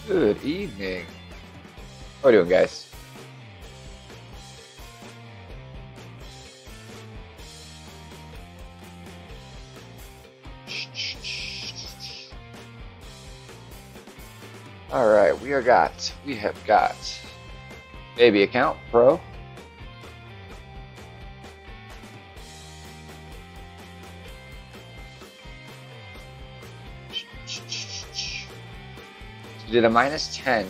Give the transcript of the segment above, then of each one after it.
Good evening. How are we doing, guys? All right, we have got baby account pro. We did a -10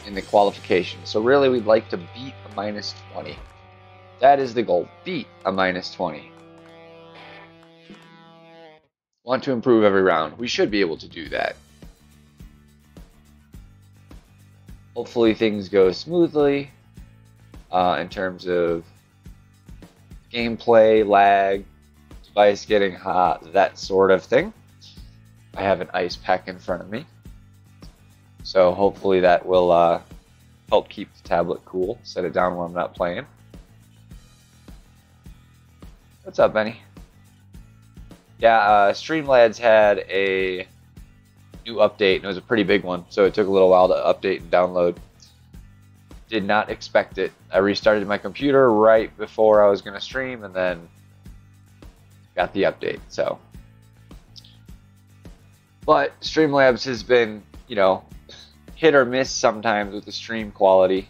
in the qualification, so really we'd like to beat a -20. That is the goal, beat a -20. Want to improve every round. We should be able to do that. Hopefully things go smoothly in terms of gameplay, lag, device getting hot, that sort of thing. I have an ice pack in front of me, so hopefully that will help keep the tablet cool. Set it down when I'm not playing. What's up, Benny? Yeah, Streamlabs had a new update, and it was a pretty big one, so it took a little while to update and download. Did not expect it. I restarted my computer right before I was going to stream, and then got the update. So, but Streamlabs has been, hit or miss sometimes with the stream quality.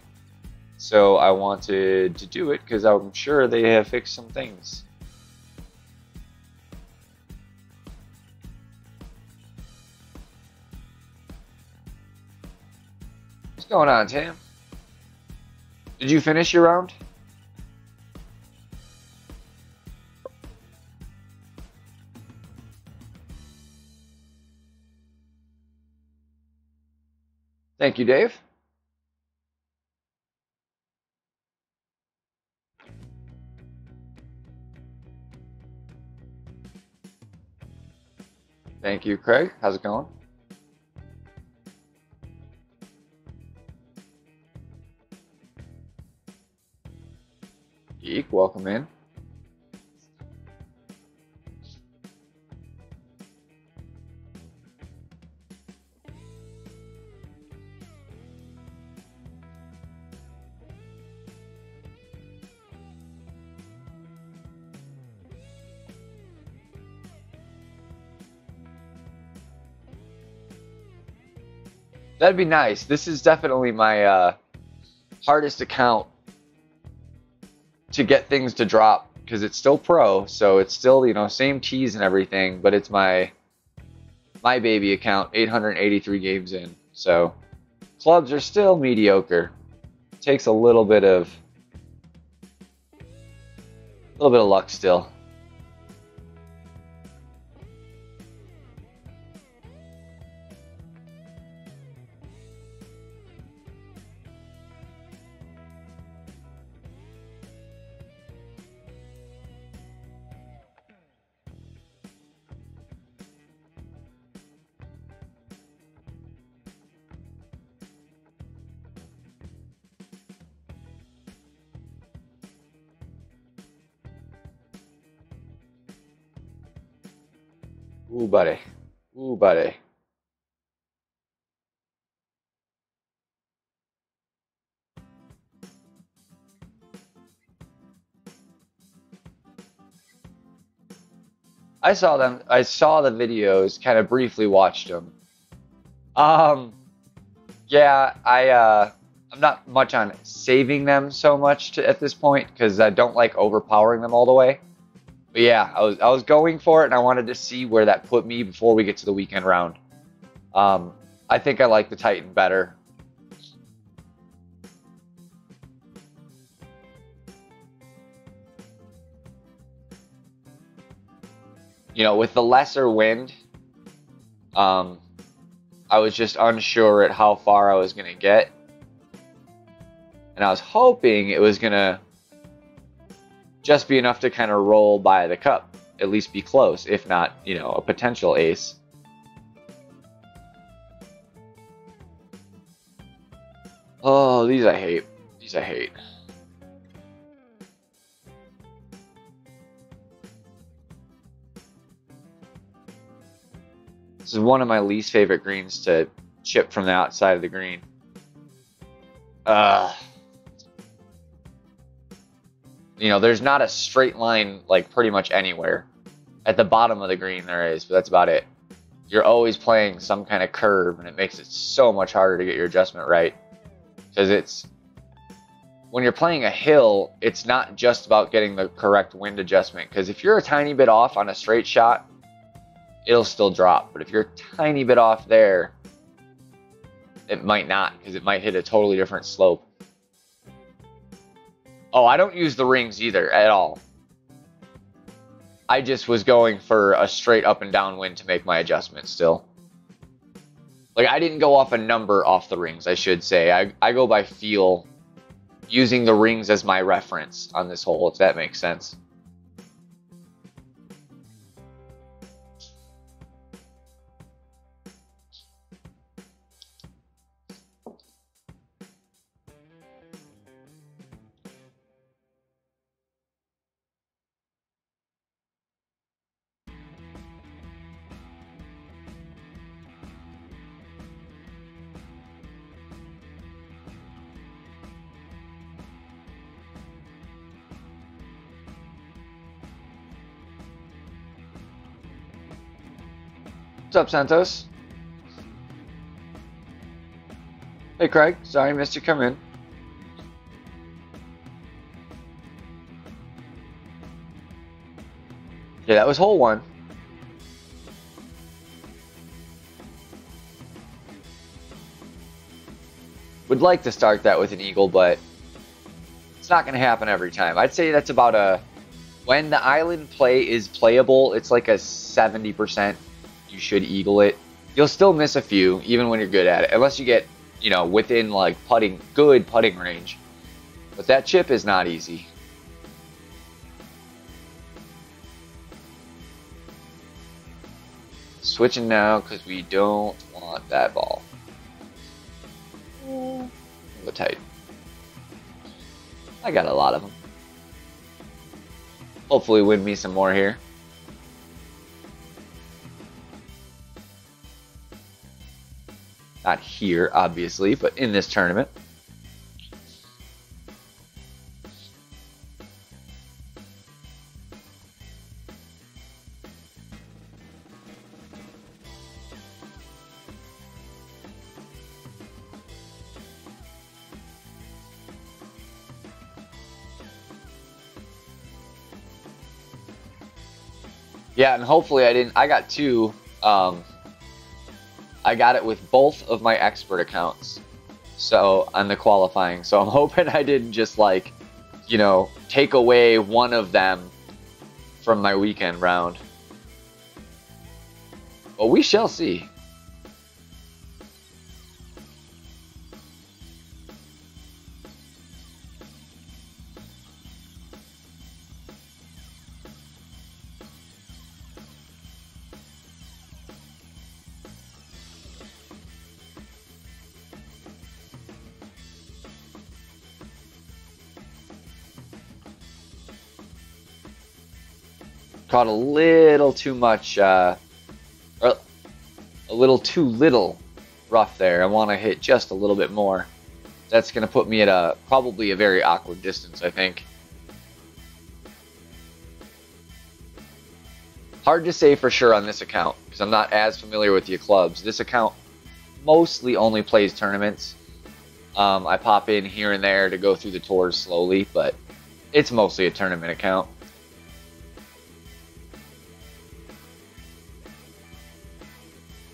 So I wanted to do it because I'm sure they have fixed some things. What's going on, Tam? Did you finish your round? Thank you, Dave. Thank you, Craig. How's it going? Geek, welcome in. That'd be nice. This is definitely my hardest account to get things to drop because it's still pro, so it's still same keys and everything, but it's my baby account, 883 games in. So clubs are still mediocre. Takes a little bit of luck still. Ooh, buddy. Ooh, buddy. I saw them. I saw the videos, kind of briefly watched them. Yeah, I'm not much on saving them so much at this point because I don't like overpowering them all the way. But yeah, I was going for it, and I wanted to see where that put me before we get to the weekend round. I think I like the Titan better. With the lesser wind, I was just unsure at how far I was going to get. And I was hoping it was going to just be enough to kind of roll by the cup. At least be close, if not, a potential ace. Oh, these I hate. These I hate. This is one of my least favorite greens to chip from the outside of the green. You know, there's not a straight line like pretty much anywhere. At the bottom of the green there is, but that's about it. You're always playing some kind of curve, and it makes it so much harder to get your adjustment right. Because when you're playing a hill, it's not just about getting the correct wind adjustment. Because if you're a tiny bit off on a straight shot, it'll still drop. But if you're a tiny bit off there, it might not, because it might hit a totally different slope. Oh, I don't use the rings either at all. I just was going for a straight up and down wind to make my adjustment still. Like, I didn't go off a number off the rings, I should say. I go by feel, using the rings as my reference on this hole, if that makes sense. What's up, Santos? Hey, Craig. Sorry I missed you come in. Yeah, that was hole 1. Would like to start that with an eagle, but it's not going to happen every time. I'd say that's about a... When the island play is playable, it's like a 70%. You should eagle it. You'll still miss a few, even when you're good at it, unless you get, you know, within like good putting range. But that chip is not easy. Switching now because we don't want that ball. A little tight. I got a lot of them. Hopefully win me some more here. Not here, obviously, but in this tournament. Yeah, and hopefully I got 2. I got it with both of my expert accounts, so on the qualifying. So I'm hoping I didn't just, like, you know, take away one of them from my weekend round. But we shall see. Caught a little too much, or a little too little rough there. I want to hit just a little bit more. That's going to put me at probably a very awkward distance, I think. Hard to say for sure on this account, because I'm not as familiar with your clubs. This account mostly only plays tournaments. I pop in here and there to go through the tours slowly, but it's mostly a tournament account.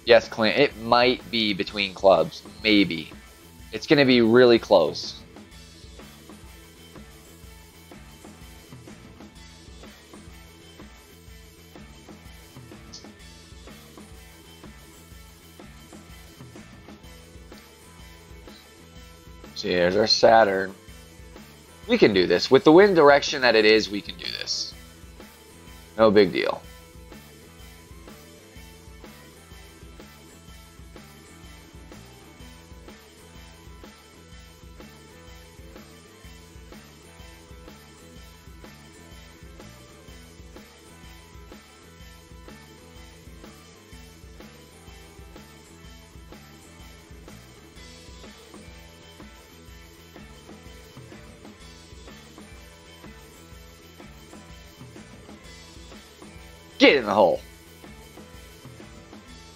Yes, Clint, it might be between clubs. Maybe. It's going to be really close. See, there's our Saturn. We can do this. With the wind direction that it is, we can do this. No big deal. Get in the hole.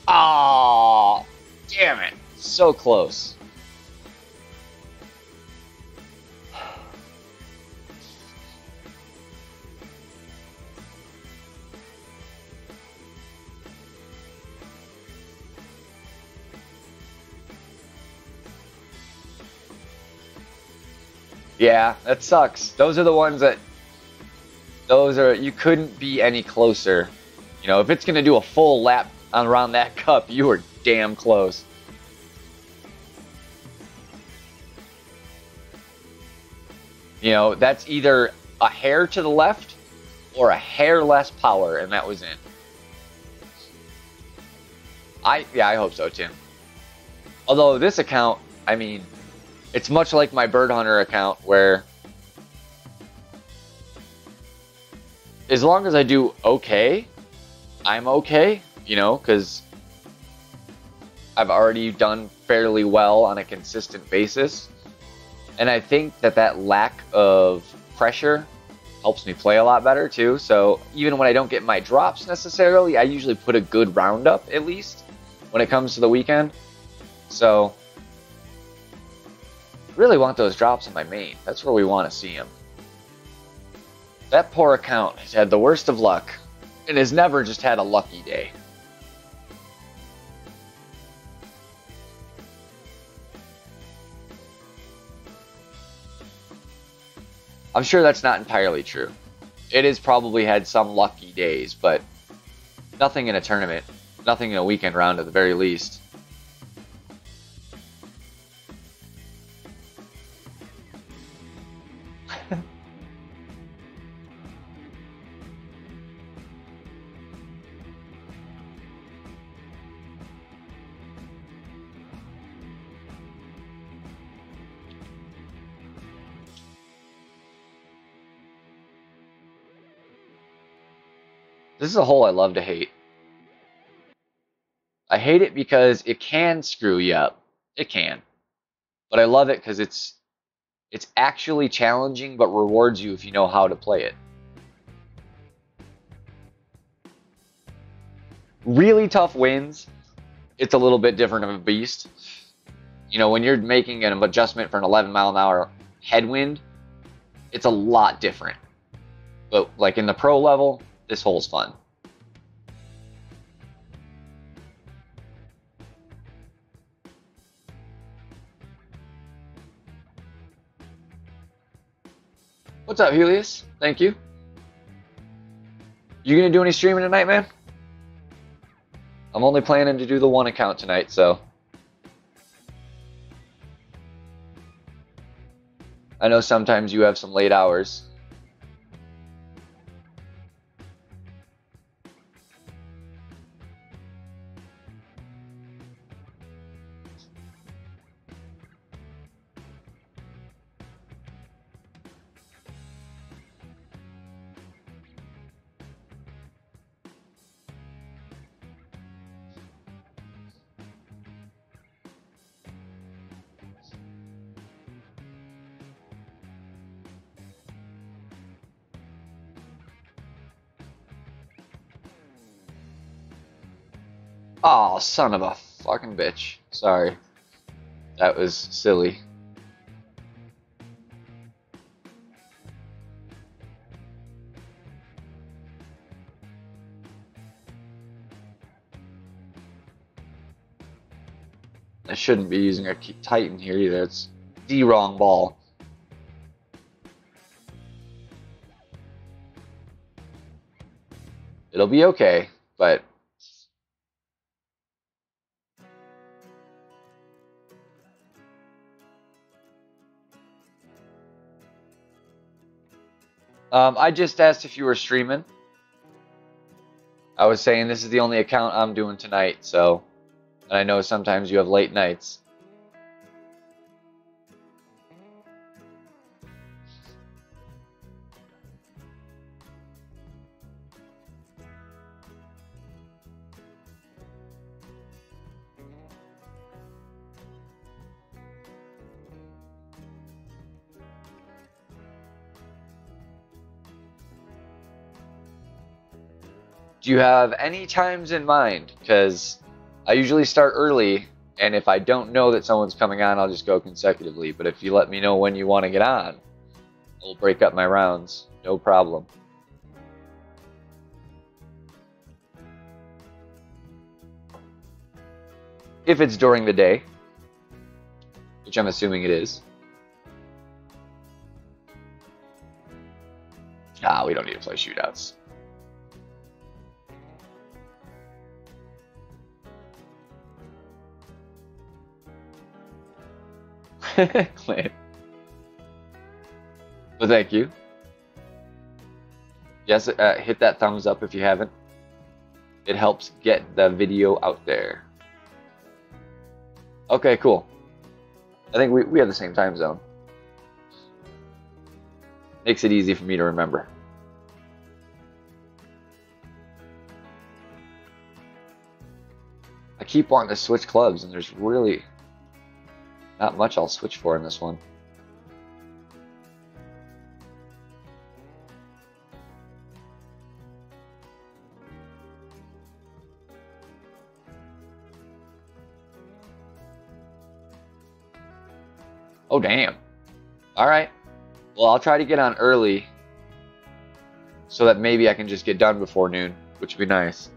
Oh, damn it. So close. Yeah, that sucks. Those are the ones that, you couldn't be any closer. You know, if it's going to do a full lap around that cup, you were damn close. You know, that's either a hair to the left or a hair less power, and that was in. Yeah, I hope so, Tim. Although this account, I mean, it's much like my Bird Hunter account, where as long as I do okay, I'm okay, you know, because I've already done fairly well on a consistent basis. And I think that lack of pressure helps me play a lot better too. So even when I don't get my drops necessarily, I usually put a good roundup at least when it comes to the weekend. So really want those drops in my main. That's where we want to see them. That poor account has had the worst of luck and has never just had a lucky day. I'm sure that's not entirely true. It has probably had some lucky days, but nothing in a tournament, nothing in a weekend round at the very least. This is a hole I love to hate. I hate it because it can screw you up. It can. But I love it because it's actually challenging but rewards you if you know how to play it. Really tough winds, it's a little bit different of a beast. You know, when you're making an adjustment for an 11-mile-an-hour headwind, it's a lot different. But like in the pro level, this hole's fun. What's up, Helios? Thank you. You gonna do any streaming tonight, man? I'm only planning to do the one account tonight, so. I know sometimes you have some late hours. Oh, son of a fucking bitch. Sorry. That was silly. I shouldn't be using a Titan here either. It's the wrong ball. It'll be okay, but I just asked if you were streaming. I was saying this is the only account I'm doing tonight, so, and I know sometimes you have late nights. Do you have any times in mind? Because I usually start early, and if I don't know that someone's coming on, I'll just go consecutively. But if you let me know when you want to get on, I'll break up my rounds. No problem. If it's during the day, which I'm assuming it is. Ah, we don't need to play shootouts. Clint. Well, thank you. Yes, hit that thumbs up if you haven't. It helps get the video out there. Okay, cool. I think we have the same time zone. Makes it easy for me to remember. I keep wanting to switch clubs, and there's really not much I'll switch for in this one. Oh, damn. All right. Well, I'll try to get on early so that maybe I can just get done before noon, which would be nice.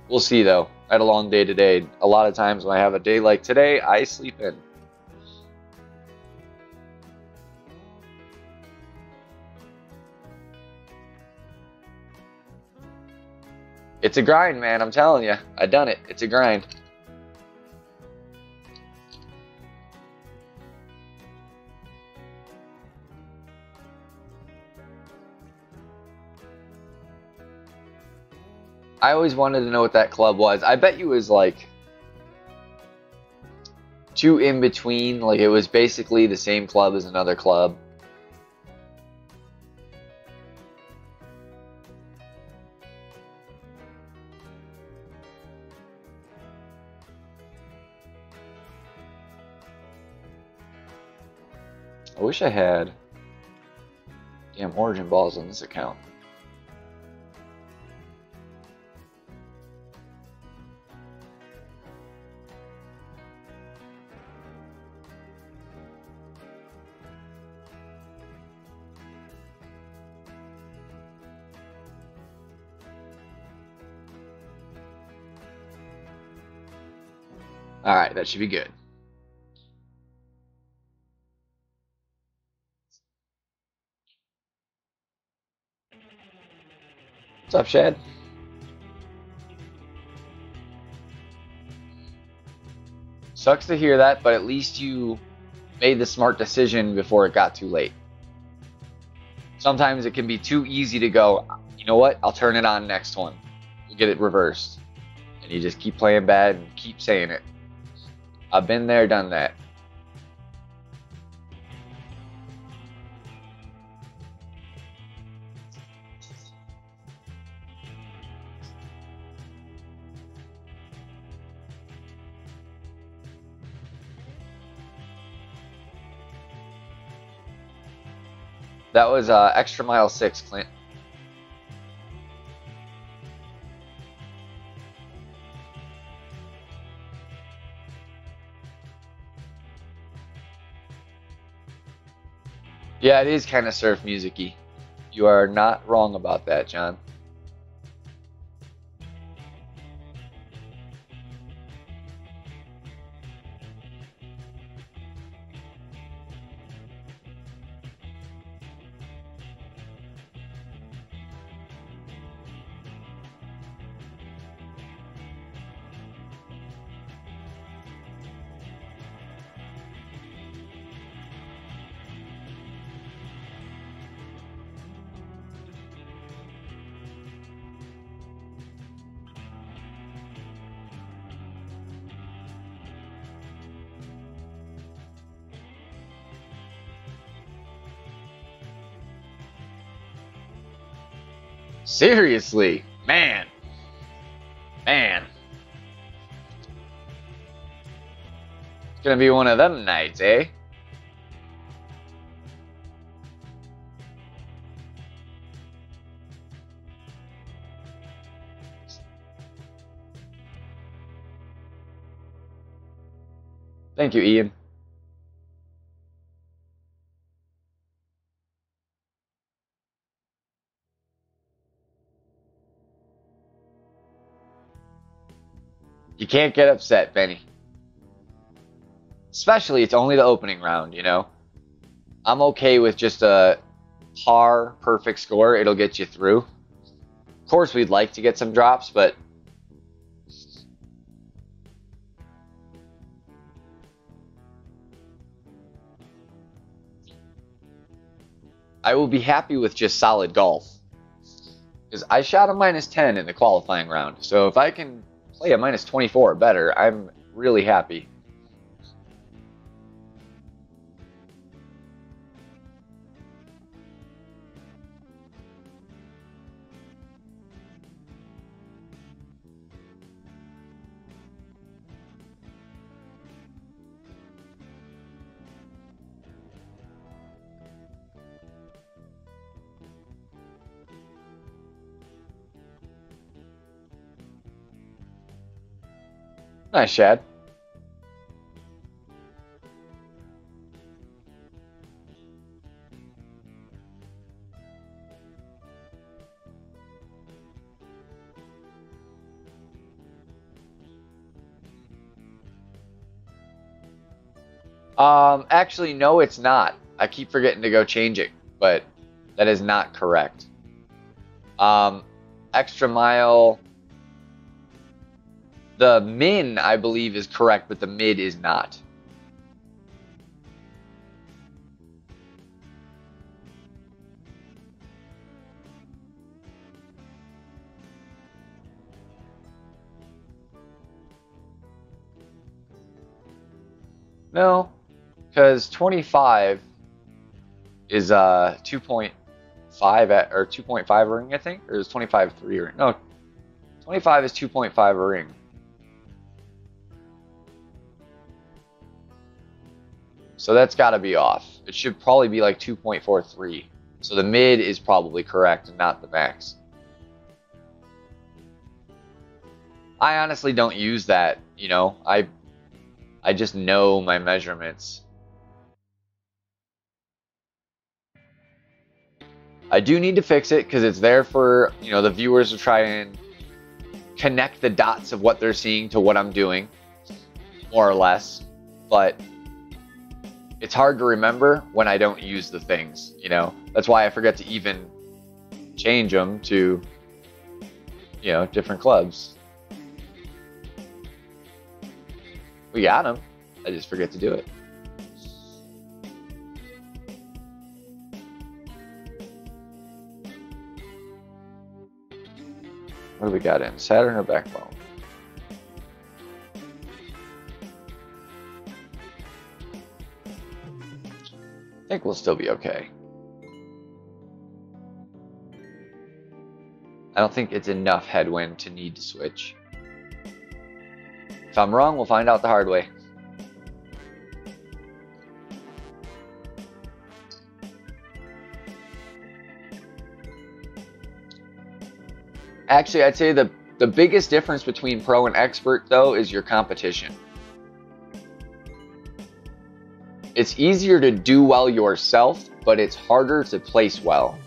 We'll see, though. I had a long day today. A lot of times when I have a day like today, I sleep in. It's a grind, man. I'm telling you. I done it. It's a grind. I always wanted to know what that club was. I bet you it was like two in between. Like it was basically the same club as another club. I wish I had damn origin balls on this account. All right, that should be good. What's up, Shad? Sucks to hear that, but at least you made the smart decision before it got too late. Sometimes it can be too easy to go, you know what, I'll turn it on next one. We'll get it reversed. And you just keep playing bad and keep saying it. I've been there, done that. That was extra mile 6, Clint. Yeah, it is kind of surf music-y. You are not wrong about that, John. Seriously, man. Man. It's gonna be one of them nights, eh? Thank you, Ian. You can't get upset, Benny. Especially, it's only the opening round, you know? I'm okay with just a par perfect score. It'll get you through. Of course, we'd like to get some drops, but I will be happy with just solid golf. Because I shot a -10 in the qualifying round. So if I can play a -24 or better, I'm really happy. Nice, Shad. Actually, no, it's not. I keep forgetting to go change it, but that is not correct. Extra mile. The min, I believe, is correct, but the mid is not. No, because 25 is 2.5 at, or 2.5 a ring, I think, or is 25 3 a ring? No, 25 is 2.5 a ring. So that's got to be off. It should probably be like 2.43. So the mid is probably correct and not the max. I honestly don't use that, you know. I just know my measurements. I do need to fix it because it's there for, you know, the viewers to try and connect the dots of what they're seeing to what I'm doing, more or less. But it's hard to remember when I don't use the things, you know. That's why I forget to even change them to, you know, different clubs. We got them. I just forget to do it. What do we got in? Saturn or backbone? I think we'll still be okay. I don't think it's enough headwind to need to switch. If I'm wrong, we'll find out the hard way. Actually, I'd say the biggest difference between pro and expert, though, is your competition. It's easier to do well yourself, but it's harder to place well.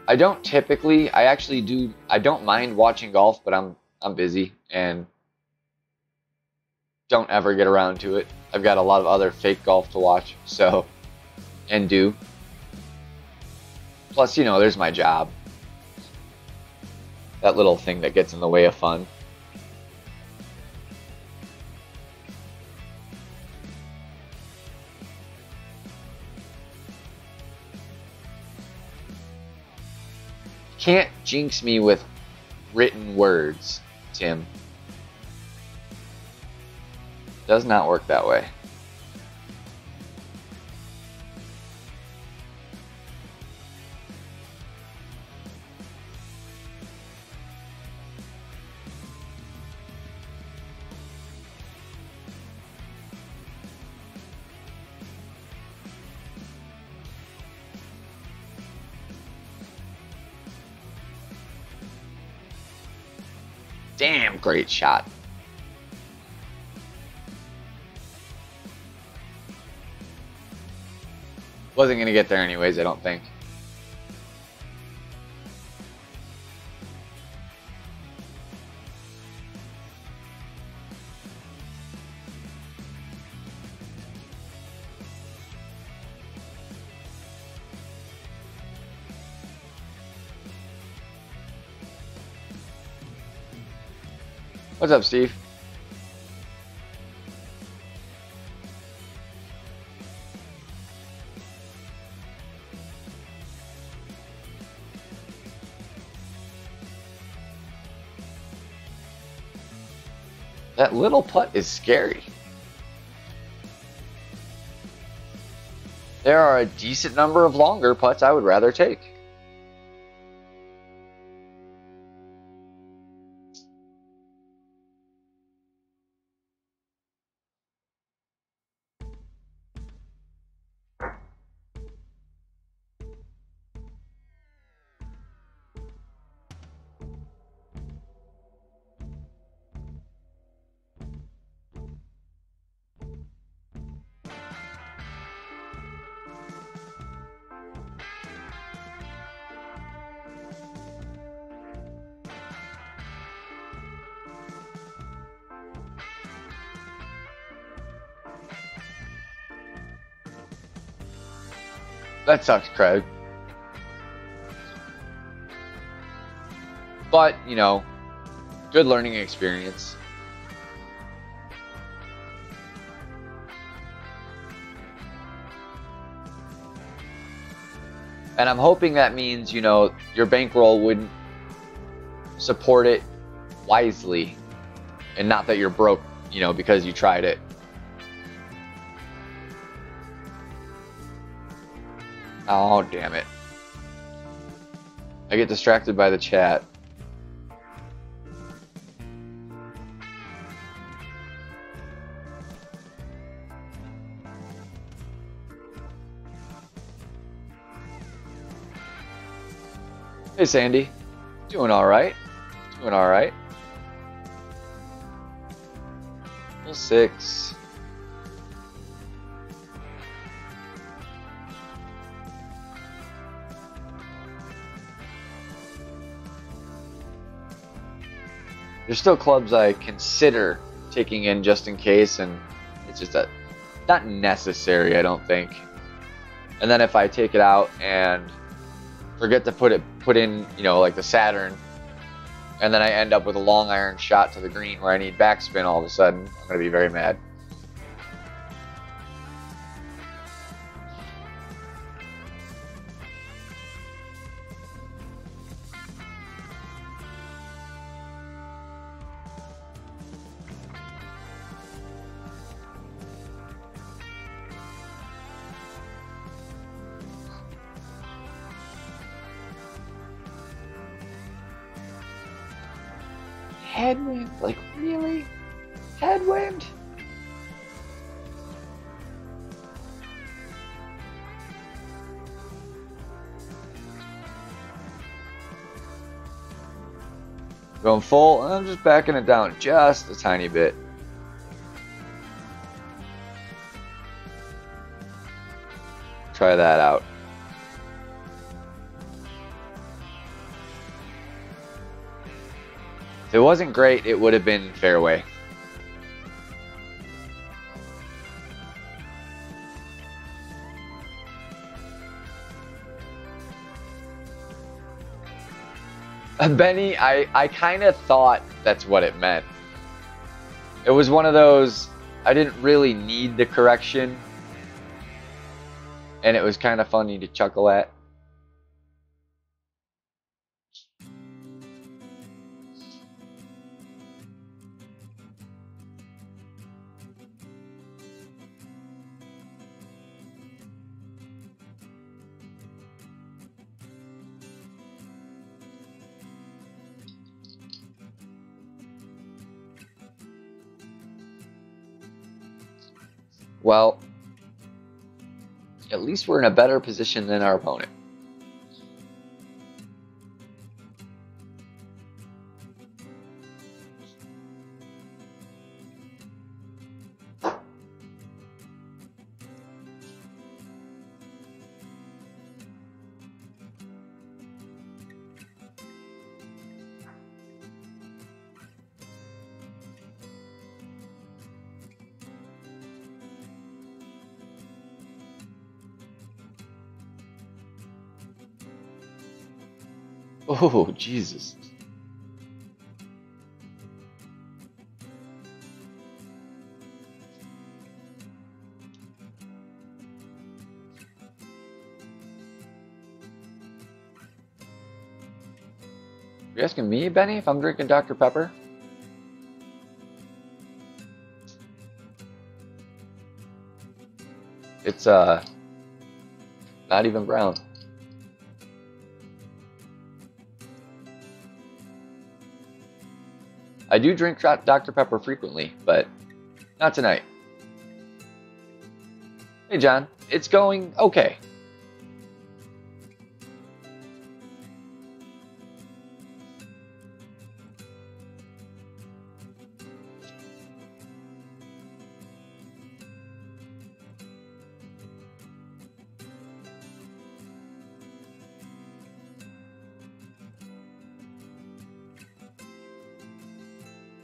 I don't typically, I actually do, I don't mind watching golf, but I'm busy and don't ever get around to it. I've got a lot of other fake golf to watch, so, and do. Plus, you know, there's my job. That little thing that gets in the way of fun. Can't jinx me with written words, Tim. Does not work that way. damn great shot. Wasn't going to get there anyways, I don't think. What's up, Steve? That little putt is scary. There are a decent number of longer putts I would rather take. That sucks, Craig. But, you know, good learning experience. And I'm hoping that means, you know, your bankroll wouldn't support it wisely. And not that you're broke, you know, because you tried it. Oh, damn it. I get distracted by the chat. Hey, Sandy. Doing all right. Doing all right. Full 6. There's still clubs I consider taking in just in case, and it's just that not necessary, I don't think. And then if I take it out and forget to put in, you know, like the Saturn, and then I end up with a long iron shot to the green where I need backspin all of a sudden, I'm going to be very mad. Headwind? Like, really? Headwind? Going full, and I'm just backing it down just a tiny bit. Try that out. If it wasn't great, it would have been fairway. Benny, I kind of thought that's what it meant. It was one of those, I didn't really need the correction, and it was kind of funny to chuckle at. Well, at least we're in a better position than our opponent. Oh, Jesus. Are you asking me, Benny, if I'm drinking Dr. Pepper? It's, not even brown. I do drink Dr. Pepper frequently, but not tonight. Hey, John. It's going okay.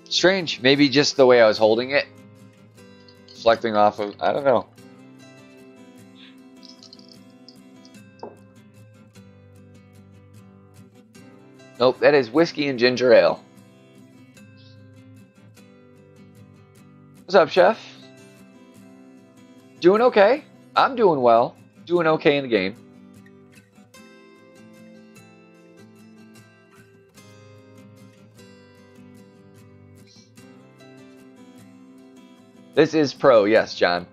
Strange. Maybe just the way I was holding it. Reflecting off of, I don't know. Nope, that is whiskey and ginger ale. What's up, Chef? Doing okay. I'm doing well. Doing okay in the game. This is pro, yes, John.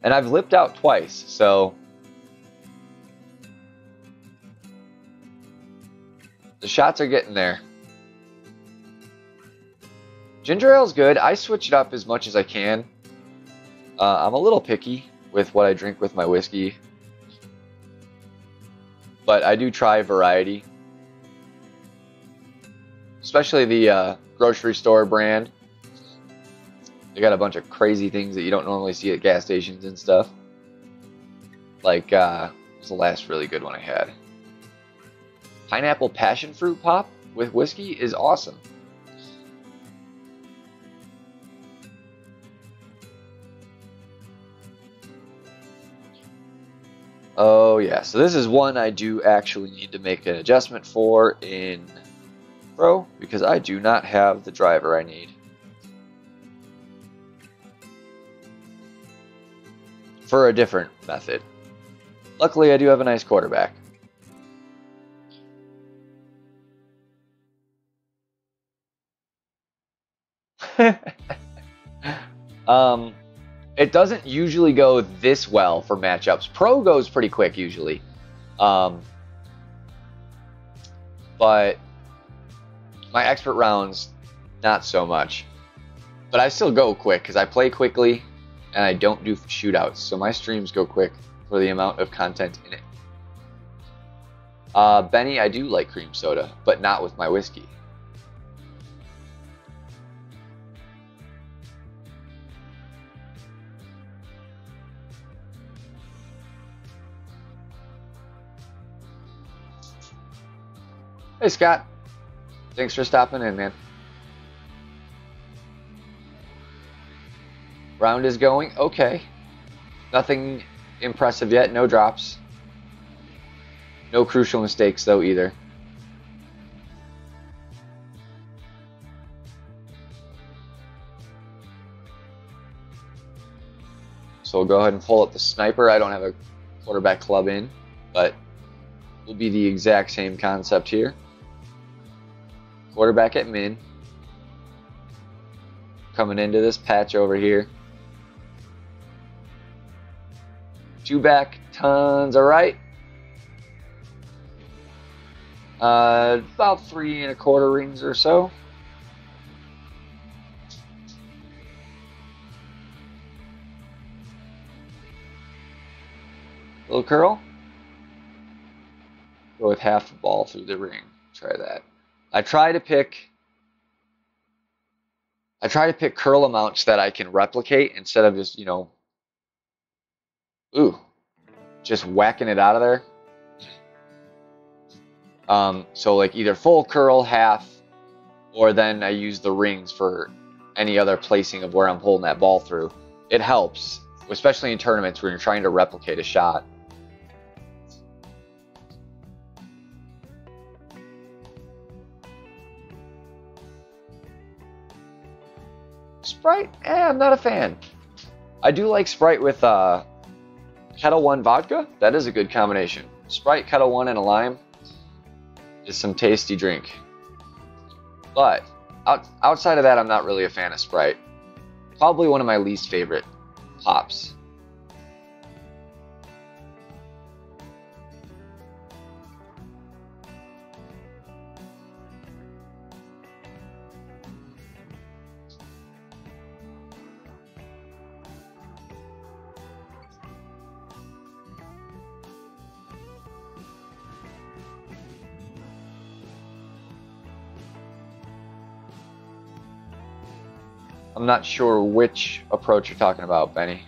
And I've lipped out twice, so the shots are getting there. Ginger ale's good. I switch it up as much as I can. I'm a little picky with what I drink with my whiskey, but I do try variety, especially the grocery store brand. They got a bunch of crazy things that you don't normally see at gas stations and stuff. Like, what's the last really good one I had? Pineapple passion fruit pop with whiskey is awesome. Oh yeah, so this is one I do actually need to make an adjustment for in Pro, because I do not have the driver I need for a different method. Luckily, I do have a nice quarterback. It doesn't usually go this well for matchups. Pro goes pretty quick usually. But my expert rounds, not so much. But I still go quick because I play quickly and I don't do shootouts. So my streams go quick for the amount of content in it. Benny, I do like cream soda, but not with my whiskey. Hey, Scott. Thanks for stopping in, man. Round is going okay. Nothing impressive yet. No drops. No crucial mistakes, though, either. So we'll go ahead and pull up the sniper. I don't have a quarterback club in, but will be the exact same concept here. Quarterback at min. Coming into this patch over here. Two back, tons of right. About 3 1/4 rings or so. Little curl. Go with half the ball through the ring. Try that. I try to pick curl amounts that I can replicate instead of just, just whacking it out of there. So like either full curl, half, or then I use the rings for any other placing of where I'm pulling that ball through. it helps, especially in tournaments when you're trying to replicate a shot. Sprite? I'm not a fan. I do like Sprite with Kettle One vodka. That is a good combination. Sprite, Kettle One, and a lime is some tasty drink. But outside of that, I'm not really a fan of Sprite. Probably one of my least favorite pops. I'm not sure which approach you're talking about, Benny.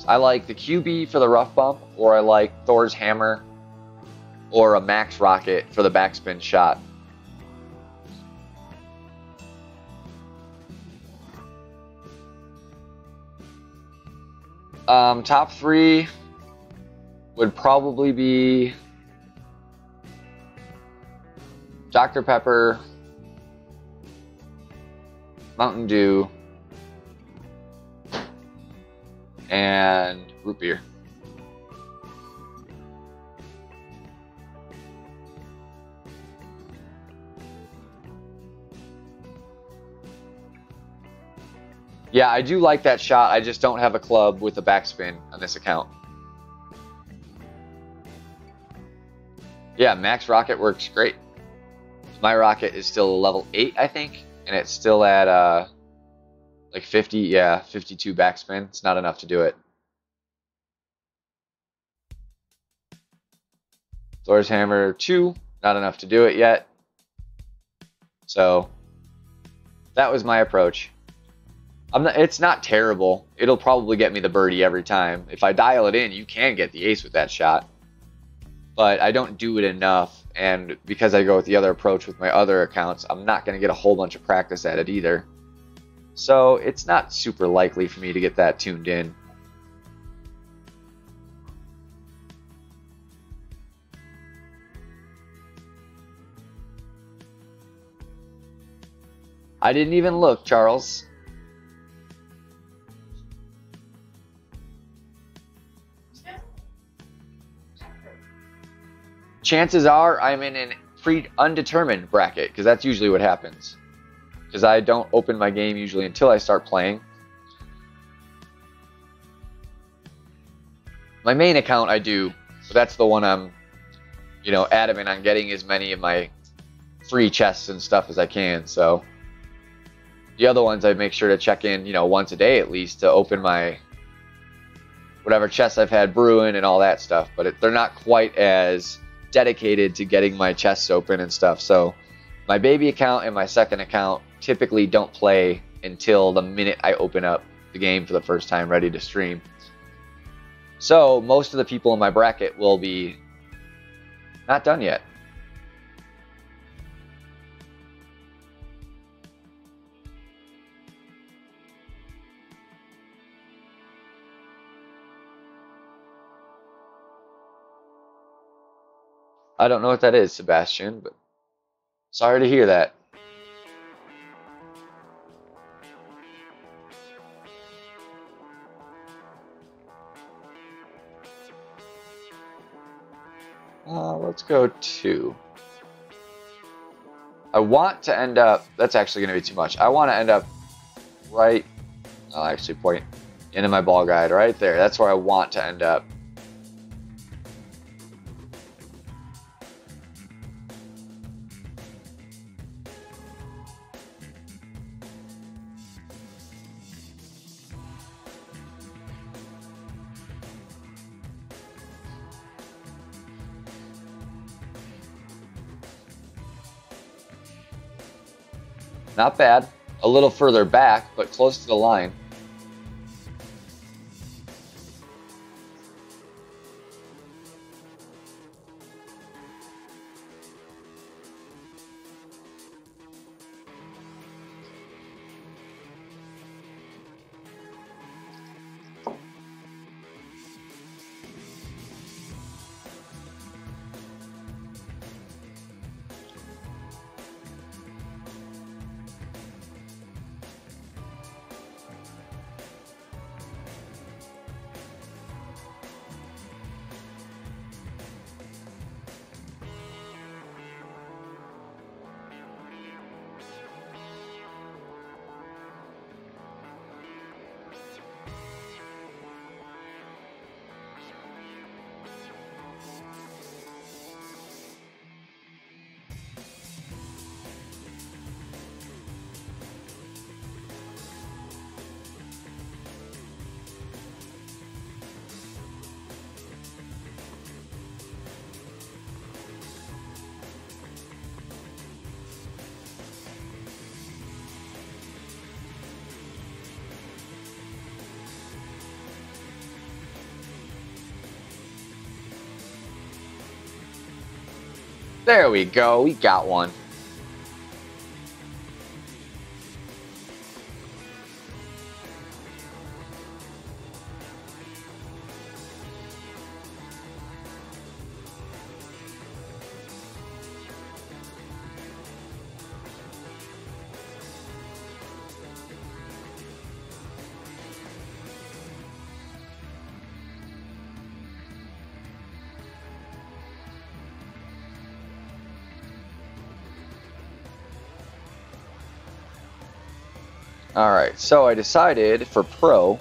I like the QB for the rough bump, or I like Thor's hammer, or a max rocket for the backspin shot. Top three would probably be Dr. Pepper, Mountain Dew, and root beer. Yeah, I do like that shot. I just don't have a club with a backspin on this account. Yeah, max rocket works great. My rocket is still level 8, I think, and it's still at like 50, yeah, 52 backspin. It's not enough to do it. Thor's hammer 2, not enough to do it yet. So that was my approach. It's not terrible. It'll probably get me the birdie every time. If I dial it in, you can get the ace with that shot. But I don't do it enough, and because I go with the other approach with my other accounts, I'm not going to get a whole bunch of practice at it either. So it's not super likely for me to get that tuned in. I didn't even look, Charles. Chances are I'm in an undetermined bracket, because that's usually what happens. Because I don't open my game usually until I start playing. My main account I do, but that's the one I'm, adamant on getting as many of my free chests and stuff as I can. So the other ones I make sure to check in, once a day at least to open my whatever chests I've had brewing and all that stuff. But they're not quite as dedicated to getting my chests open and stuff. So my baby account and my second account typically don't play until the minute I open up the game for the first time ready to stream. So most of the people in my bracket will be not done yet. I don't know what that is, Sebastian, but sorry to hear that. Let's go 2. I want to end up, that's actually going to be too much. I want to end up right, I'll actually point into my ball guide right there. That's where I want to end up. Not bad. A little further back, but close to the line. There we go. We got one. Alright, so I decided for pro,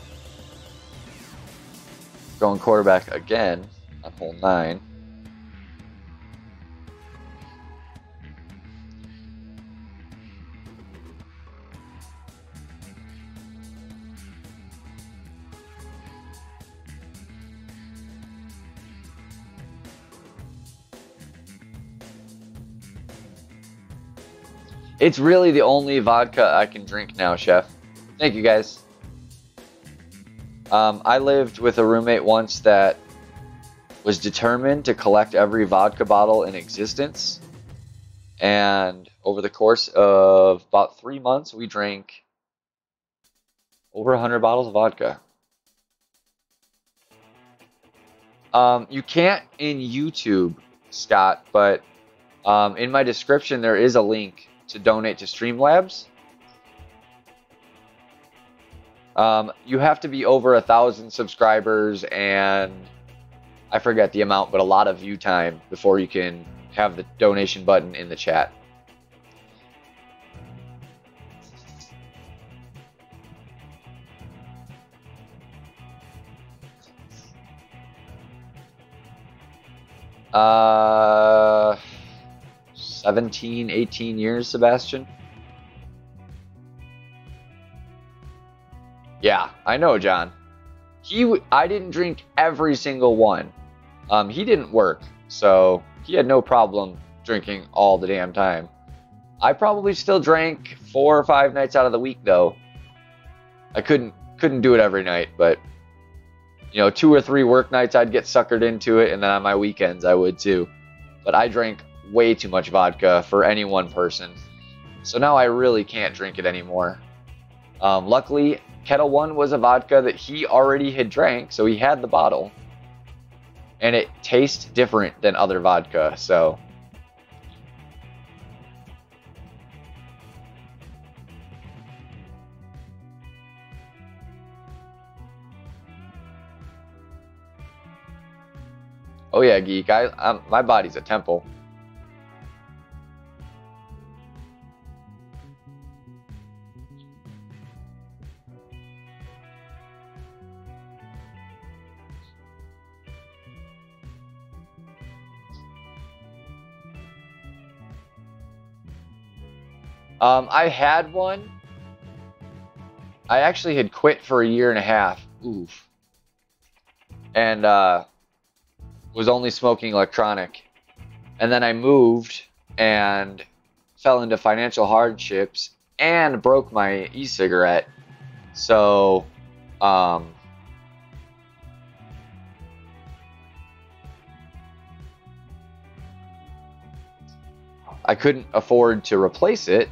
going quarterback again on hole 9. It's really the only vodka I can drink now, Chef. Thank you, guys. I lived with a roommate once that was determined to collect every vodka bottle in existence. And over the course of about 3 months, we drank over 100 bottles of vodka. You can't in YouTube, Scott, but in my description there is a link to donate to Streamlabs. You have to be over 1,000 subscribers and I forget the amount, but a lot of view time before you can have the donation button in the chat. Uh, 17, 18 years, Sebastian. Yeah, I know, John. I didn't drink every single one. He didn't work, so he had no problem drinking all the damn time. I probably still drank 4 or 5 nights out of the week, though. I couldn't do it every night, but you know, 2 or 3 work nights I'd get suckered into it, and then on my weekends I would too. But I drank way too much vodka for any one person, so now I really can't drink it anymore. Luckily, Kettle One was a vodka that he already had drank, so he had the bottle, and it tastes different than other vodka, so. Oh yeah, geek. My body's a temple. I had one. I actually had quit for 1.5 years. Oof. And was only smoking electronic. And then I moved and fell into financial hardships and broke my e-cigarette. So, I couldn't afford to replace it.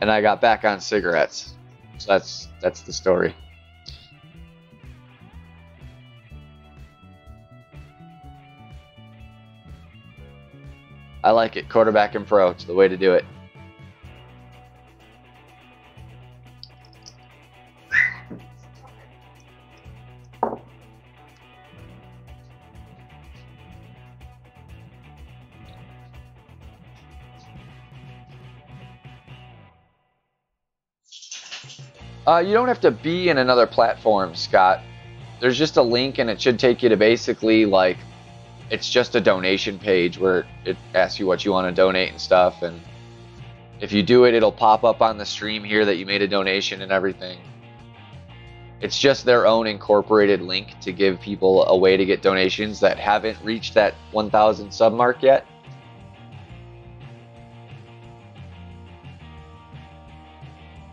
And I got back on cigarettes. So that's the story. I like it. Quarterback and pro. It's the way to do it. You don't have to be in another platform, Scott. There's just a link and it should take you to basically like, it's just a donation page where it asks you what you want to donate and stuff. And if you do it, it'll pop up on the stream here that you made a donation and everything. It's just their own incorporated link to give people a way to get donations that haven't reached that 1,000 sub mark yet.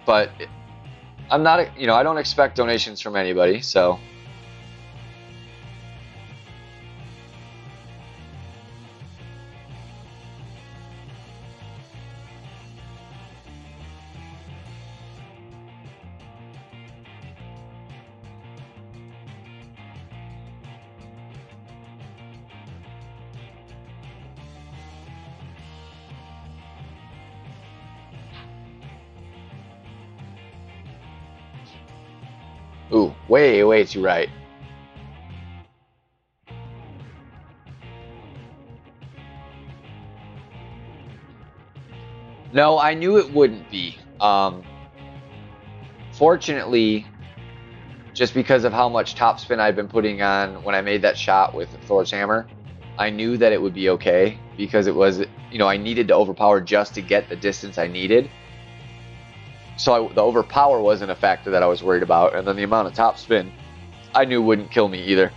But I'm not, you know, I don't expect donations from anybody, so Way, way too right. No, I knew it wouldn't be. Fortunately, just because of how much topspin I'd been putting on when I made that shot with Thor's hammer, I knew that it would be okay because it was, you know, I needed to overpower just to get the distance I needed. So the overpower wasn't a factor that I was worried about, and then the amount of topspin I knew wouldn't kill me either.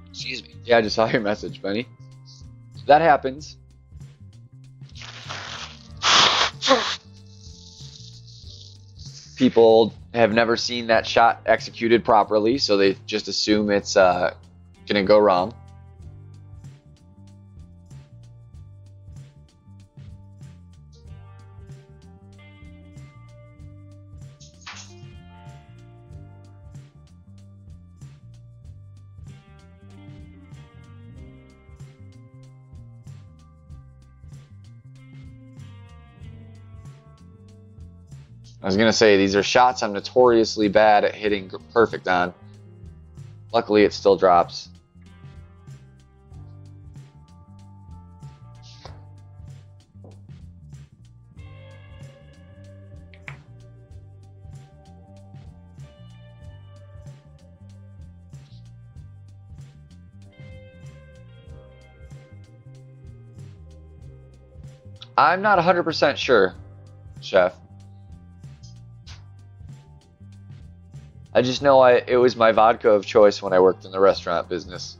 Excuse me. Yeah, I just saw your message, Benny. That happens. People have never seen that shot executed properly, so they just assume it's gonna go wrong. I was gonna say, these are shots I'm notoriously bad at hitting perfect on. Luckily, it still drops. I'm not 100% sure, Chef. I just know it was my vodka of choice when I worked in the restaurant business.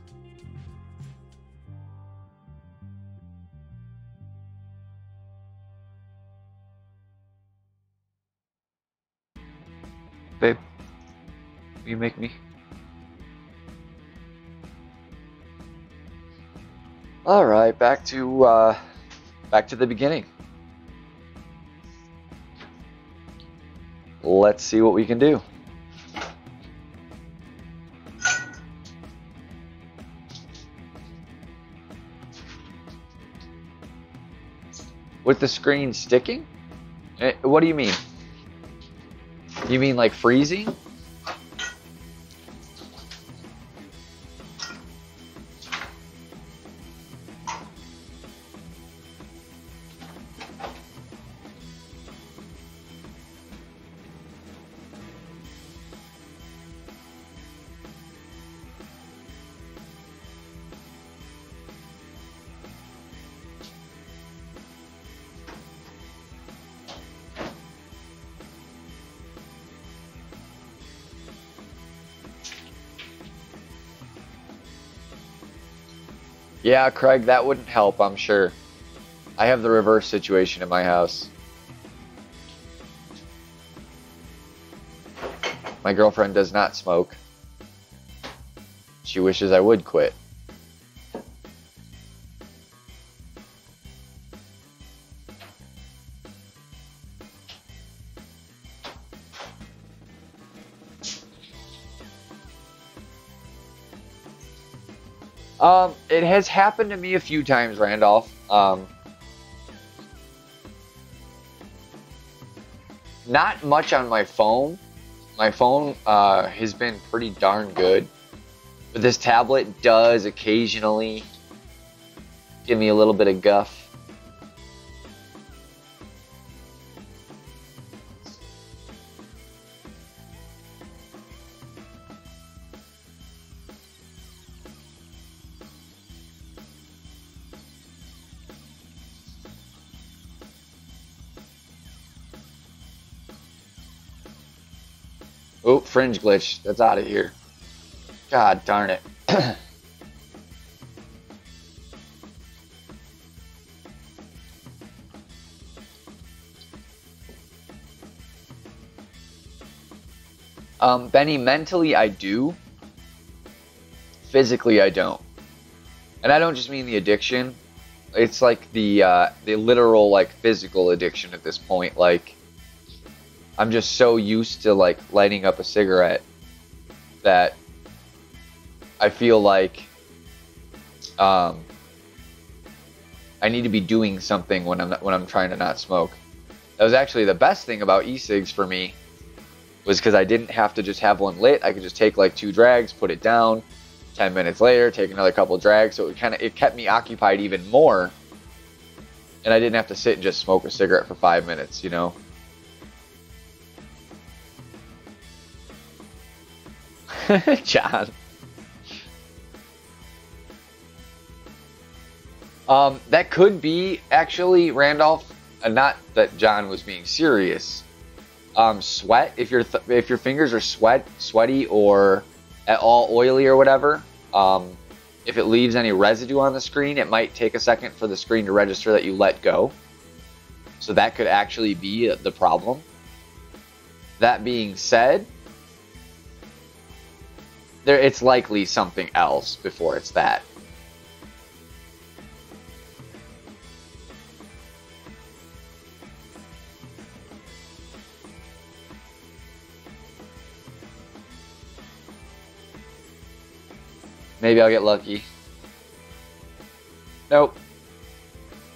Babe, you make me. All right, back to the beginning. Let's see what we can do. With the screen sticking? What do you mean? You mean like freezing? Yeah, Craig, that wouldn't help, I'm sure. I have the reverse situation in my house. My girlfriend does not smoke. She wishes I would quit. It has happened to me a few times, Randolph. Not much on my phone. My phone has been pretty darn good. But this tablet does occasionally give me a little bit of guff. Oh, fringe glitch. That's out of here. God darn it. Benny, mentally I do. Physically I don't. And I don't just mean the addiction. It's like the literal like physical addiction at this point. Like I'm just so used to like lighting up a cigarette that I feel like I need to be doing something when I'm trying to not smoke. That was actually the best thing about e-cigs for me, was because I didn't have to just have one lit. I could just take like 2 drags, put it down, 10 minutes later, take another couple drags. So it kept me occupied even more, and I didn't have to sit and just smoke a cigarette for 5 minutes, you know? John. That could be actually, Randolph. Not that John was being serious. Sweat. If your fingers are sweaty or at all oily or whatever, if it leaves any residue on the screen, it might take a second for the screen to register that you let go. So that could actually be the problem. That being said, it's likely something else before it's that. Maybe I'll get lucky. Nope.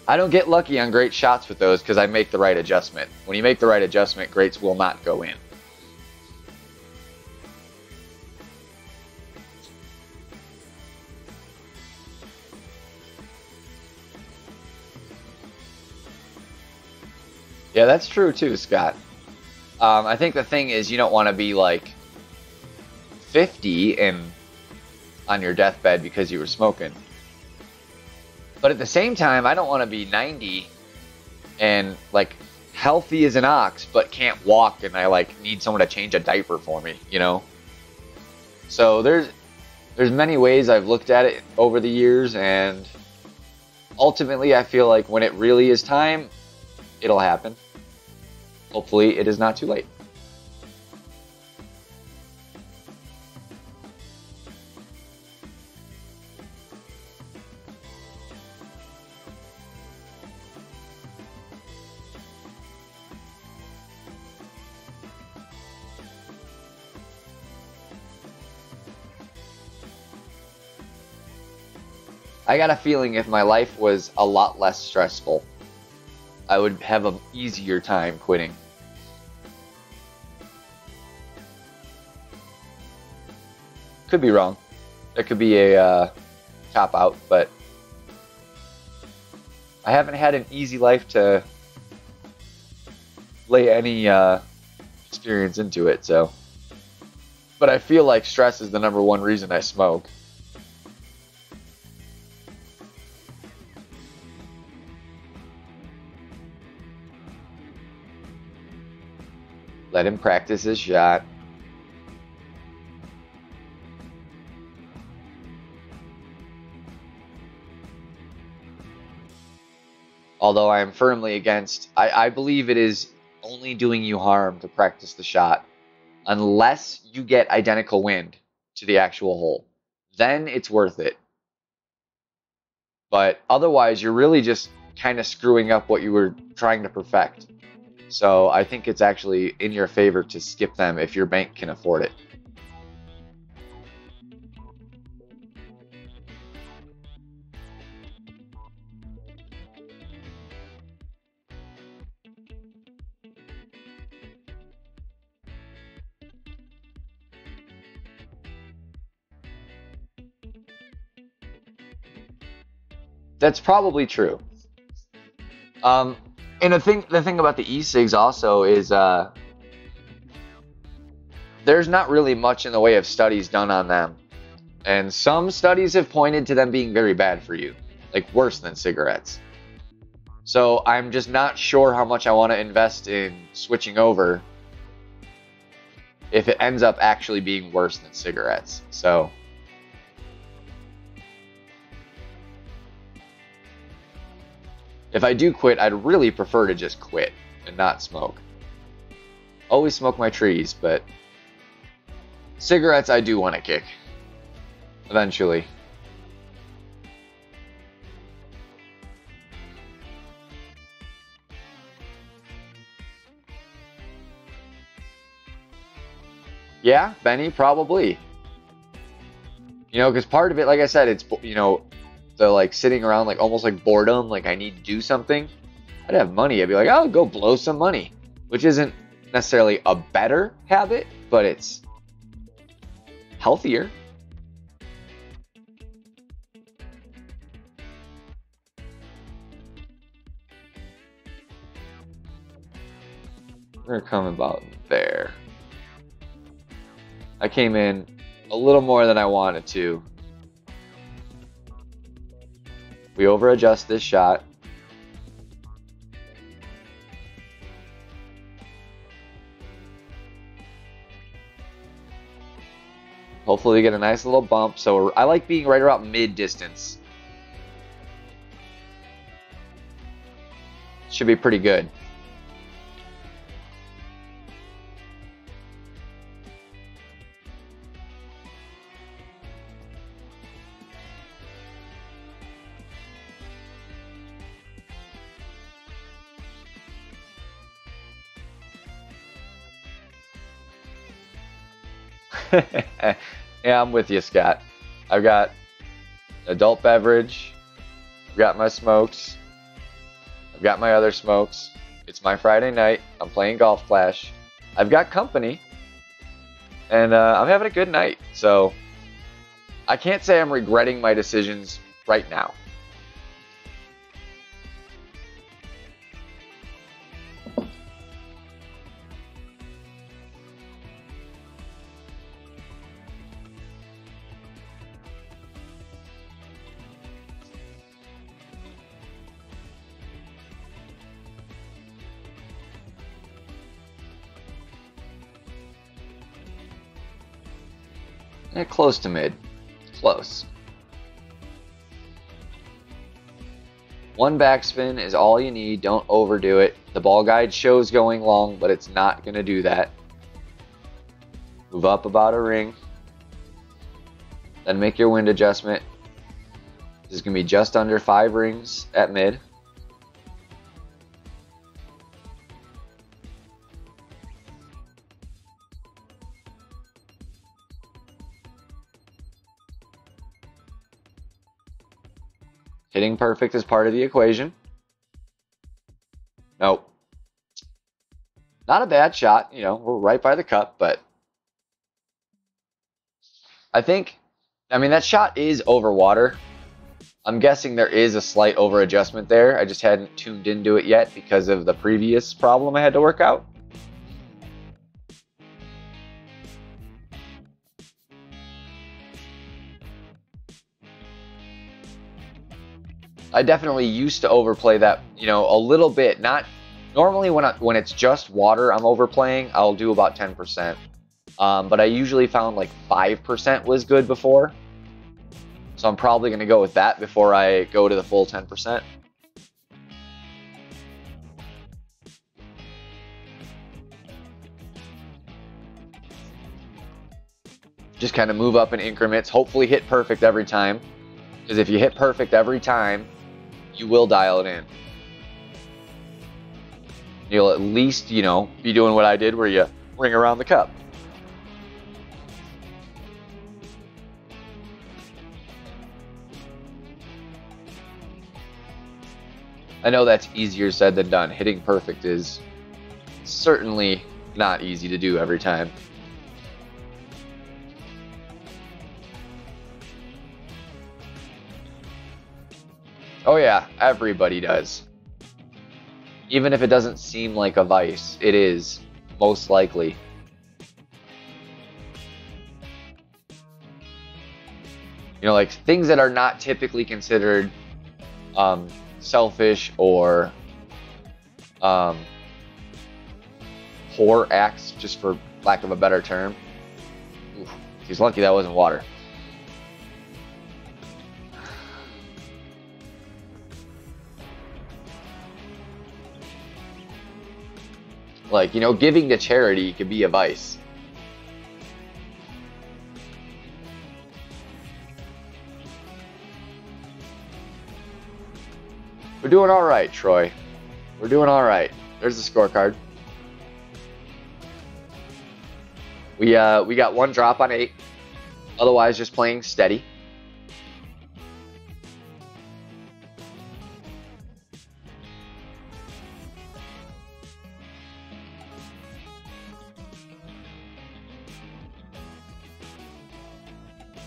I don't get lucky on great shots with those because I make the right adjustment. When you make the right adjustment, greats will not go in. Yeah, that's true too, Scott. I think the thing is you don't want to be like 50 and on your deathbed because you were smoking. But at the same time, I don't want to be 90 and like healthy as an ox but can't walk, and I like need someone to change a diaper for me, you know? So there's many ways I've looked at it over the years, and ultimately I feel like when it really is time, it'll happen. Hopefully it is not too late. I got a feeling if my life was a lot less stressful, I would have an easier time quitting. Could be wrong. That could be a cop out, but I haven't had an easy life to lay any experience into it, so. But I feel like stress is the #1 reason I smoke. Let him practice his shot. Although I am firmly against, I believe it is only doing you harm to practice the shot unless you get identical wind to the actual hole. Then it's worth it. But otherwise, you're really just kind of screwing up what you were trying to perfect. So I think it's actually in your favor to skip them if your bank can afford it. That's probably true. And the thing about the e-cigs also is there's not really much in the way of studies done on them. And some studies have pointed to them being very bad for you, like worse than cigarettes. So I'm just not sure how much I want to invest in switching over if it ends up actually being worse than cigarettes. So if I do quit, I'd really prefer to just quit and not smoke. Always smoke my trees, but cigarettes I do want to kick. Eventually. Yeah, Benny, probably. You know, because part of it, like I said, it's, you know, the like sitting around like almost like boredom, like I need to do something. I'd have money. I'd be like, I'll go blow some money, which isn't necessarily a better habit, but it's healthier. We're coming about there. I came in a little more than I wanted to. We over adjust this shot. Hopefully we get a nice little bump. So I like being right around mid distance. Should be pretty good. Yeah, I'm with you, Scott. I've got adult beverage, I've got my smokes, I've got my other smokes. It's my Friday night. I'm playing Golf Clash. I've got company, and I'm having a good night. So I can't say I'm regretting my decisions right now. Close to mid. Close. One backspin is all you need. Don't overdo it. The ball guide shows going long, but it's not going to do that. Move up about a ring. Then make your wind adjustment. This is going to be just under 5 rings at mid. Hitting perfect is part of the equation. Nope. Not a bad shot. You know, we're right by the cup, but I mean, that shot is over water. I'm guessing there is a slight over adjustment there. I just hadn't tuned into it yet because of the previous problem I had to work out. I definitely used to overplay that, you know, a little bit. Not normally when it's just water I'm overplaying, I'll do about 10%. But I usually found like 5% was good before. So I'm probably going to go with that before I go to the full 10%. Just kind of move up in increments, hopefully hit perfect every time. Because if you hit perfect every time, you will dial it in. You'll at least, you know, be doing what I did where you ring around the cup. I know that's easier said than done. Hitting perfect is certainly not easy to do every time. Oh yeah, everybody does. Even if it doesn't seem like a vice, it is, most likely. You know, like things that are not typically considered selfish or poor acts, just for lack of a better term. Oof, he's lucky that wasn't water. Like, you know, giving to charity could be a vice. We're doing all right, Troy. We're doing all right. There's the scorecard. We got one drop on 8. Otherwise, just playing steady.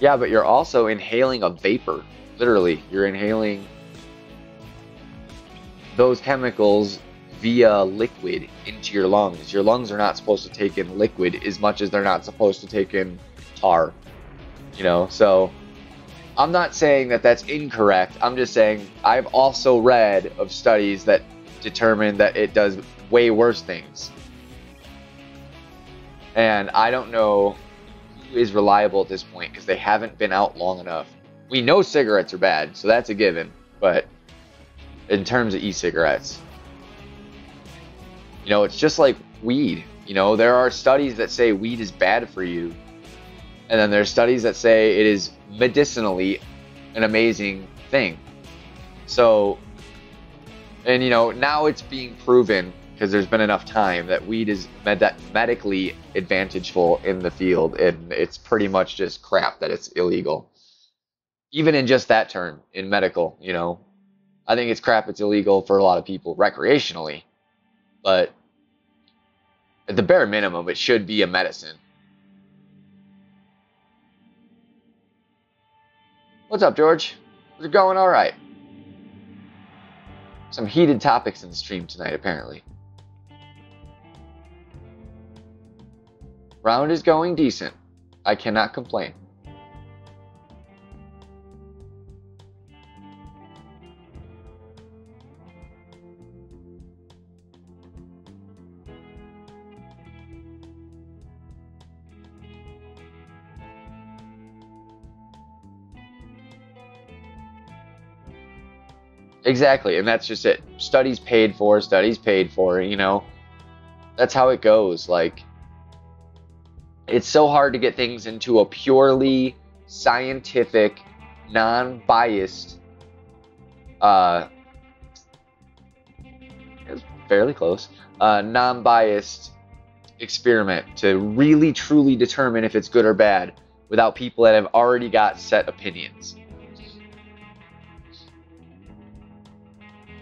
Yeah, but you're also inhaling a vapor. Literally, you're inhaling those chemicals via liquid into your lungs. Your lungs are not supposed to take in liquid as much as they're not supposed to take in tar. You know, so I'm not saying that that's incorrect. I'm just saying I've also read of studies that determine that it does way worse things. And I don't know who is reliable at this point because they haven't been out long enough. We know cigarettes are bad, so that's a given. But in terms of e-cigarettes, you know, it's just like weed. You know, there are studies that say weed is bad for you. And then there's studies that say it is medicinally an amazing thing. So, and you know, now it's being proven because there's been enough time that weed is medically advantageful in the field, and it's pretty much just crap that it's illegal. Even in just that term, in medical, you know, I think it's crap it's illegal for a lot of people recreationally, but at the bare minimum, it should be a medicine. What's up, George? How's it going? All right. Some heated topics in the stream tonight, apparently. Round is going decent. I cannot complain. Exactly, and that's just it. Studies paid for, you know. That's how it goes. Like, it's so hard to get things into a purely scientific, non-biased, it was fairly close, non-biased experiment to really truly determine if it's good or bad without people that have already got set opinions.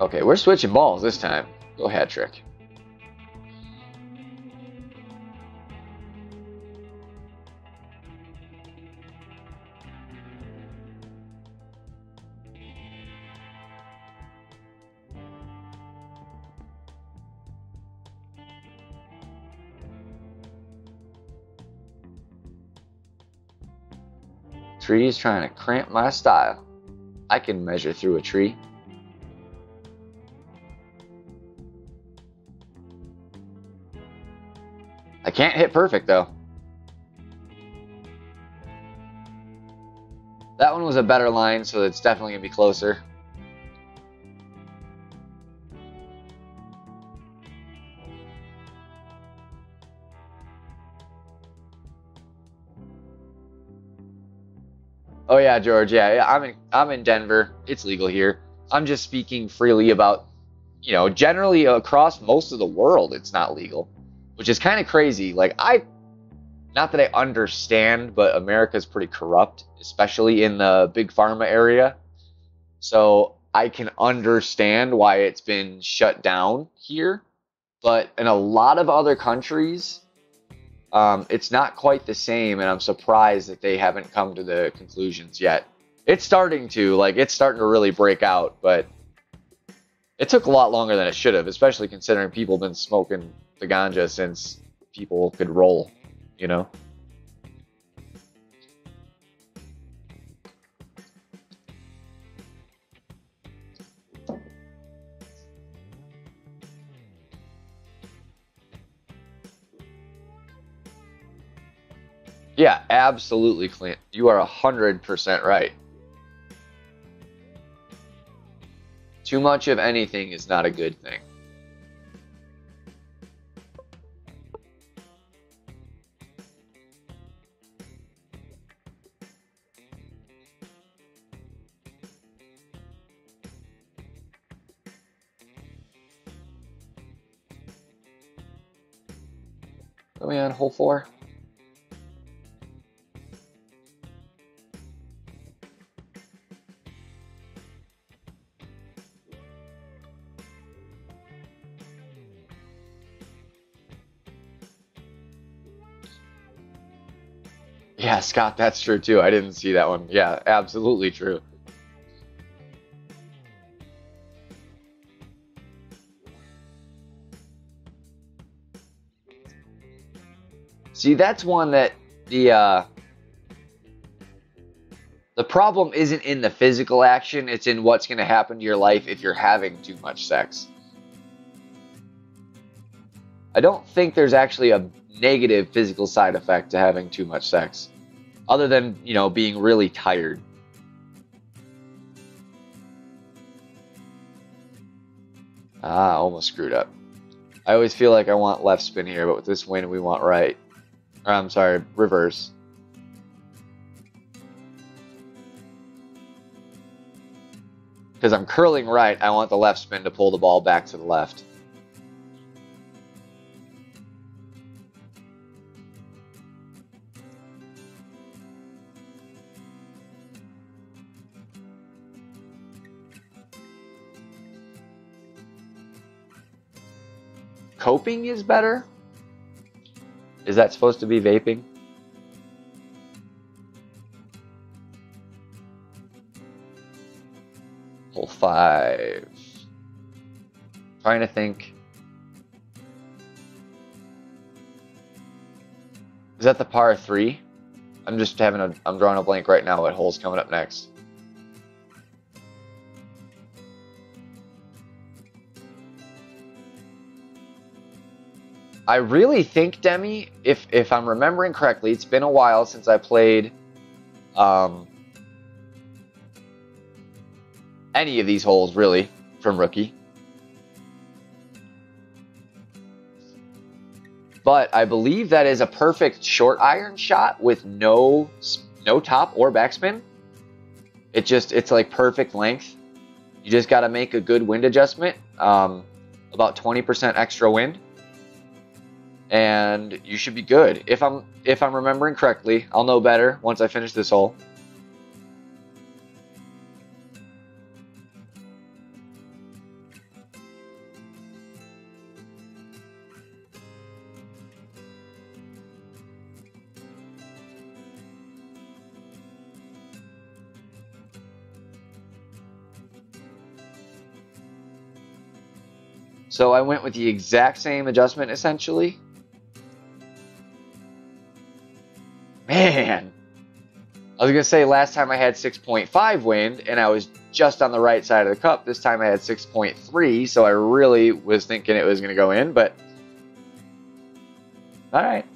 Okay, we're switching balls this time. Go hat trick. Tree is trying to cramp my style. I can measure through a tree. I can't hit perfect, though. That one was a better line, so it's definitely going to be closer. Oh yeah, George. Yeah, I'm in Denver. It's legal here. I'm just speaking freely about, you know, generally across most of the world, it's not legal, which is kind of crazy. Like, not that I understand, but America's pretty corrupt, especially in the big pharma area. So I can understand why it's been shut down here. But in a lot of other countries, it's not quite the same, and I'm surprised that they haven't come to the conclusions yet. It's starting to really break out, but it took a lot longer than it should have, especially considering people have been smoking the ganja since people could roll, you know? Yeah, absolutely, Clint. You are 100% right. Too much of anything is not a good thing. Are we on hole 4? Yeah, Scott, that's true too. I didn't see that one. Yeah, absolutely true. See, that's one that the the problem isn't in the physical action, it's in what's going to happen to your life if you're having too much sex. I don't think there's actually a negative physical side effect to having too much sex, other than, you know, being really tired. Ah, almost screwed up. I always feel like I want left spin here, but with this wind, we want right. Or, I'm sorry, reverse. Because I'm curling right, I want the left spin to pull the ball back to the left. Coping is better? Is that supposed to be vaping? Hole 5. Trying to think. Is that the par 3? I'm drawing a blank right now what hole's coming up next. I really think, Demi, if I'm remembering correctly, it's been a while since I played any of these holes, really, from Rookie. But I believe that is a perfect short iron shot with no top or backspin. It's like perfect length. You just got to make a good wind adjustment, about 20% extra wind, and you should be good. If I'm remembering correctly, I'll know better once I finish this hole. So I went with the exact same adjustment, essentially. Man, I was going to say last time I had 6.5 wind, and I was just on the right side of the cup. This time I had 6.3, so I really was thinking it was going to go in, but all right.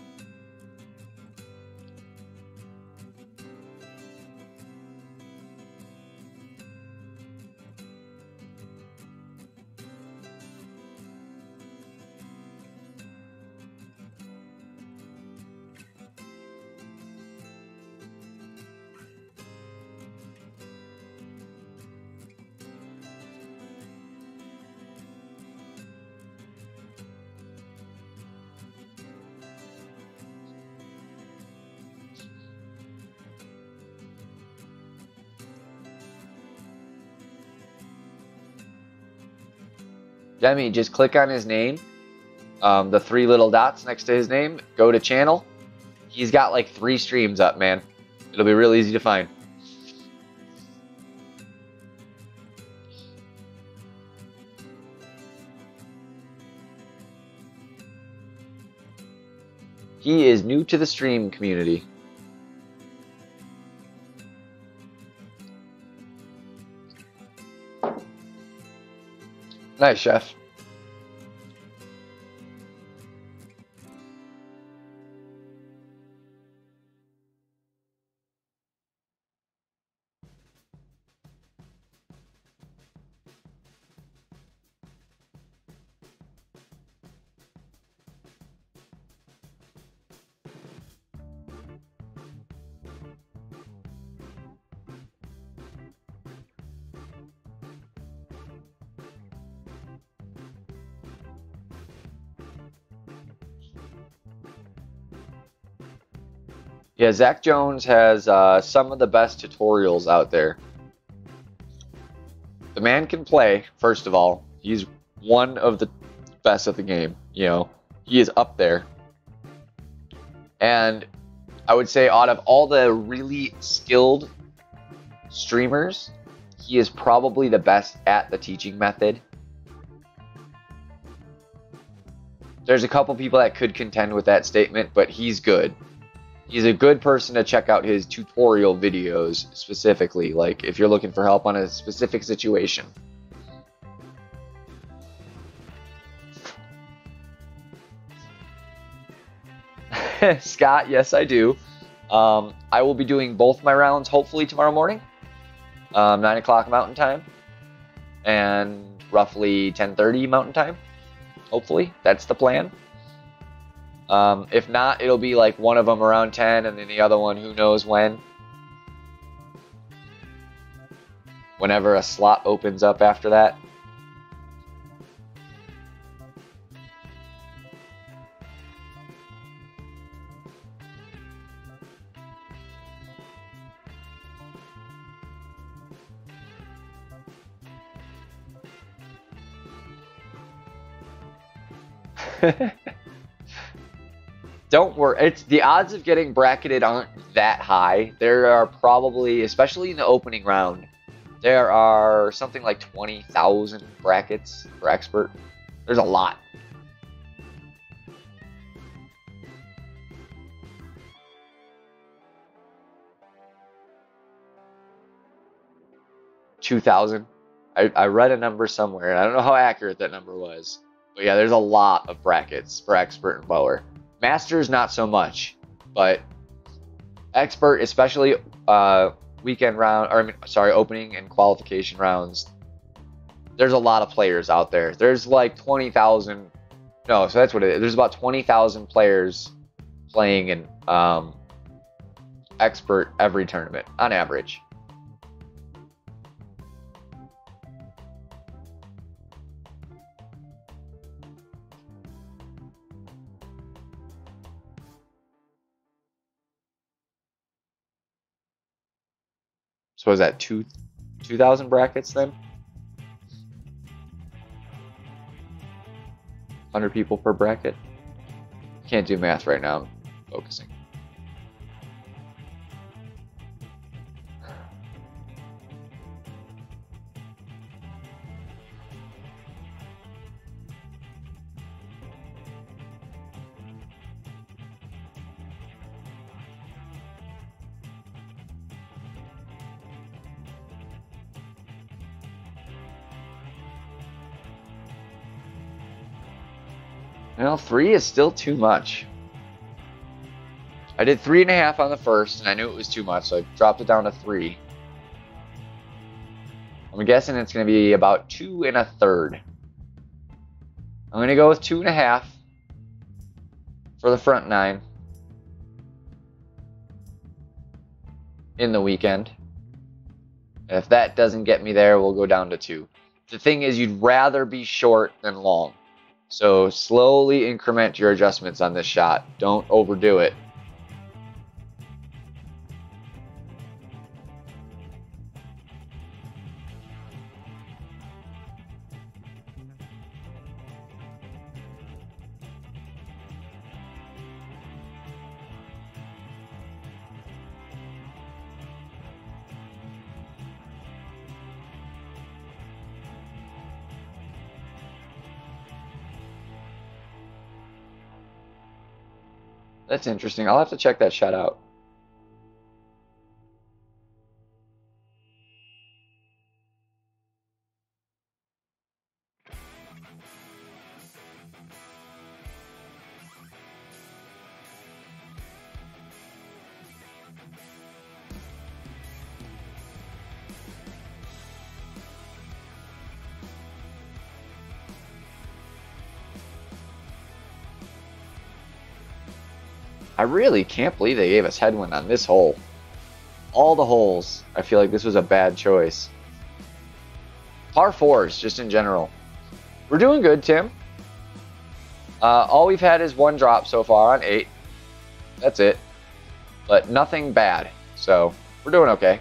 Demi, just click on his name, the 3 little dots next to his name, go to channel. He's got like 3 streams up, man. It'll be real easy to find. He is new to the stream community. Nice, chef. Yeah, Zach Jones has some of the best tutorials out there. The man can play, first of all. He's one of the best at the game. You know, he is up there. And I would say out of all the really skilled streamers, he is probably the best at the teaching method. There's a couple people that could contend with that statement, but he's good. He's a good person to check out his tutorial videos specifically, like if you're looking for help on a specific situation. Scott, yes I do. I will be doing both my rounds hopefully tomorrow morning, 9 o'clock Mountain Time, and roughly 10:30 Mountain Time. Hopefully, that's the plan. If not, it'll be like one of them around 10, and then the other one, who knows when. Whenever a slot opens up after that. Don't worry, it's the odds of getting bracketed aren't that high. There are probably, especially in the opening round, there are something like 20,000 brackets for expert. There's a lot. $2,000. I read a number somewhere, and I don't know how accurate that number was. But yeah, there's a lot of brackets for expert and lower. Masters, not so much, but expert, especially weekend round, or I mean, sorry, opening and qualification rounds. There's a lot of players out there. There's like 20,000. No, so that's what it is. There's about 20,000 players playing in expert every tournament on average. So is that 2,000 brackets then? 100 people per bracket? Can't do math right now. I'm focusing. Well, 3 is still too much. I did 3.5 on the first, and I knew it was too much, so I dropped it down to 3. I'm guessing it's going to be about 2 1/3. I'm going to go with 2.5 for the front 9 in the weekend. And if that doesn't get me there, we'll go down to 2. The thing is, you'd rather be short than long. So slowly increment your adjustments on this shot. Don't overdo it. That's interesting. I'll have to check that shot out. I really can't believe they gave us headwind on this hole. All the holes, I feel like this was a bad choice. Par 4s, just in general. We're doing good, Tim. All we've had is 1 drop so far on 8. That's it. But nothing bad, so we're doing okay.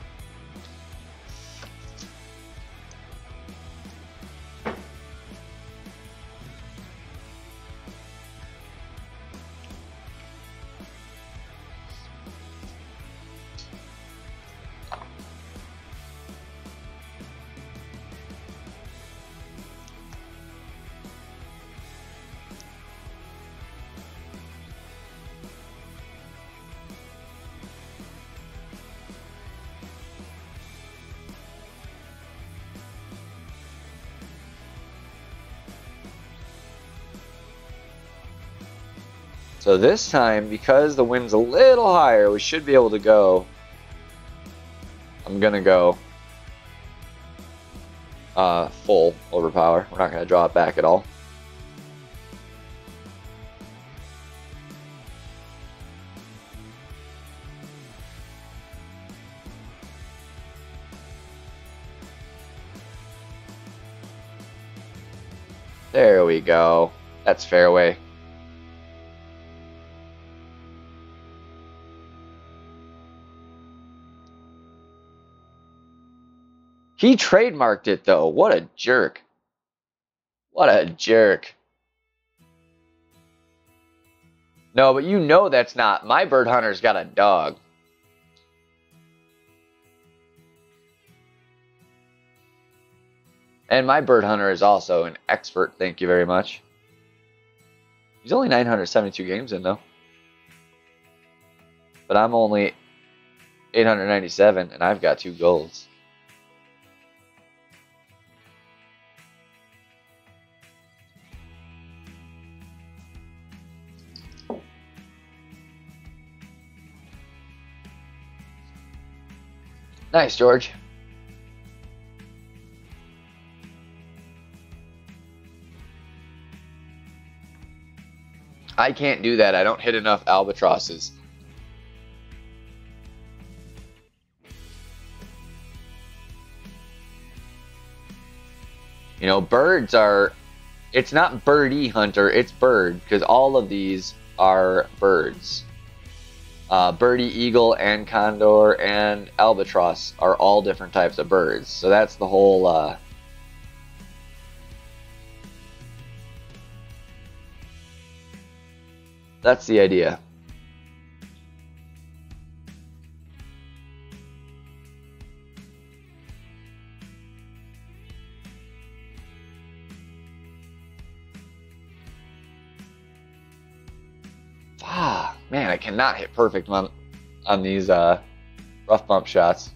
So this time, because the wind's a little higher, we should be able to go. I'm gonna go full overpower. We're not gonna draw it back at all. There we go. That's fairway. He trademarked it though. What a jerk. What a jerk. No, but you know that's not. My bird hunter's got a dog. And my bird hunter is also an expert, thank you very much. He's only 972 games in, though. But I'm only 897, and I've got 2 golds. Nice, George. I can't do that. I don't hit enough albatrosses. You know, birds are... It's not birdie hunter, it's bird, because all of these are birds. Birdie, eagle, and condor, and albatross are all different types of birds. So that's the whole... That's the idea. Ah, man, I cannot hit perfect on these rough bump shots.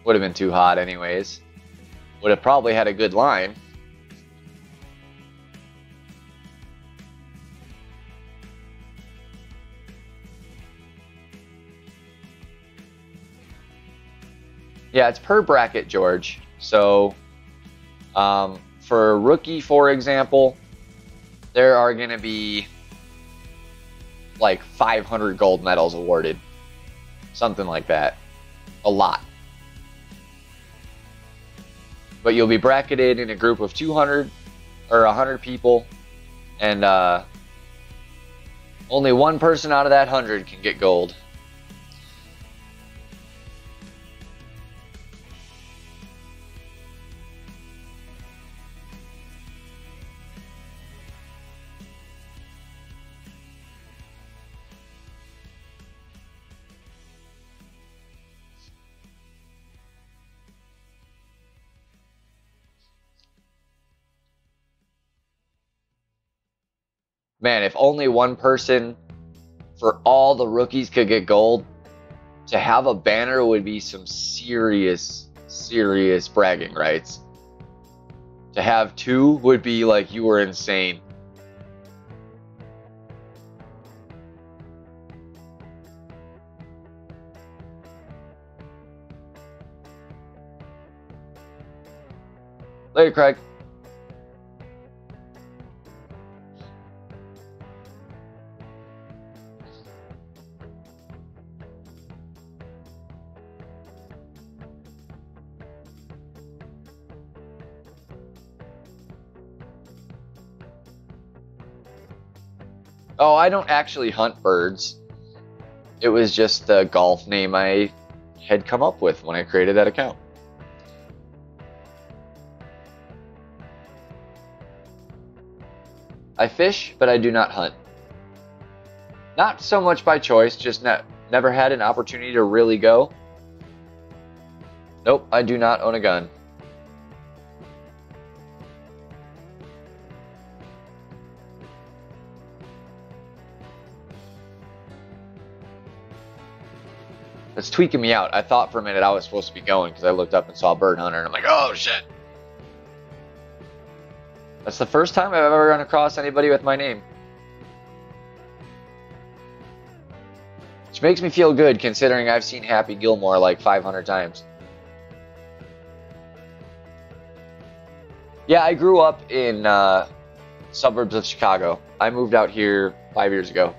Would have been too hot anyways. Would have probably had a good line. Yeah, it's per bracket, George. So, for a rookie, for example, there are going to be like 500 gold medals awarded. Something like that. A lot. But you'll be bracketed in a group of 200 or 100 people, and only one person out of that 100 can get gold. Man, if only one person for all the rookies could get gold, to have a banner would be some serious, serious bragging rights. To have 2 would be like you were insane. Later, Craig. Oh, I don't actually hunt birds. It was just the golf name I had come up with when I created that account. I fish, but I do not hunt. Not so much by choice, just never had an opportunity to really go. Nope, I do not own a gun. It's tweaking me out. I thought for a minute I was supposed to be going because I looked up and saw bird hunter and I'm like, oh shit. That's the first time I've ever run across anybody with my name. makes me feel good considering I've seen Happy Gilmore like 500 times. Yeah, I grew up in suburbs of Chicago. I moved out here 5 years ago.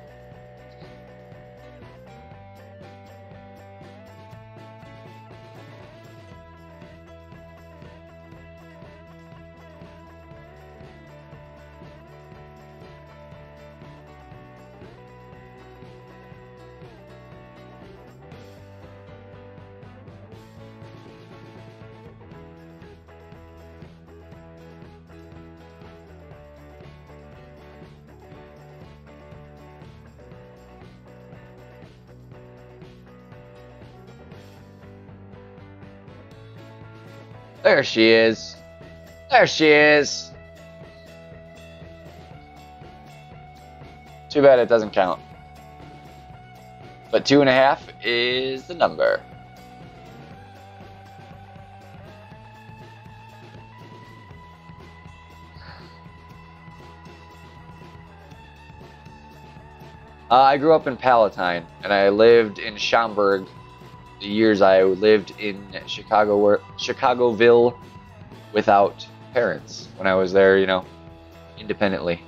There she is. There she is. Too bad it doesn't count. But 2.5 is the number. I grew up in Palatine, and I lived in Schaumburg the years I lived in Chicagoville without parents when I was there, you know, independently.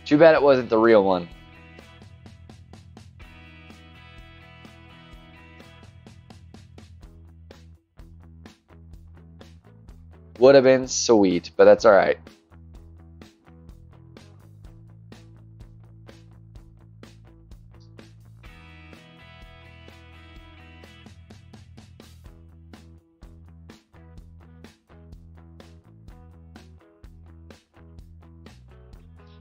Too bad it wasn't the real one. Would have been sweet, but that's all right.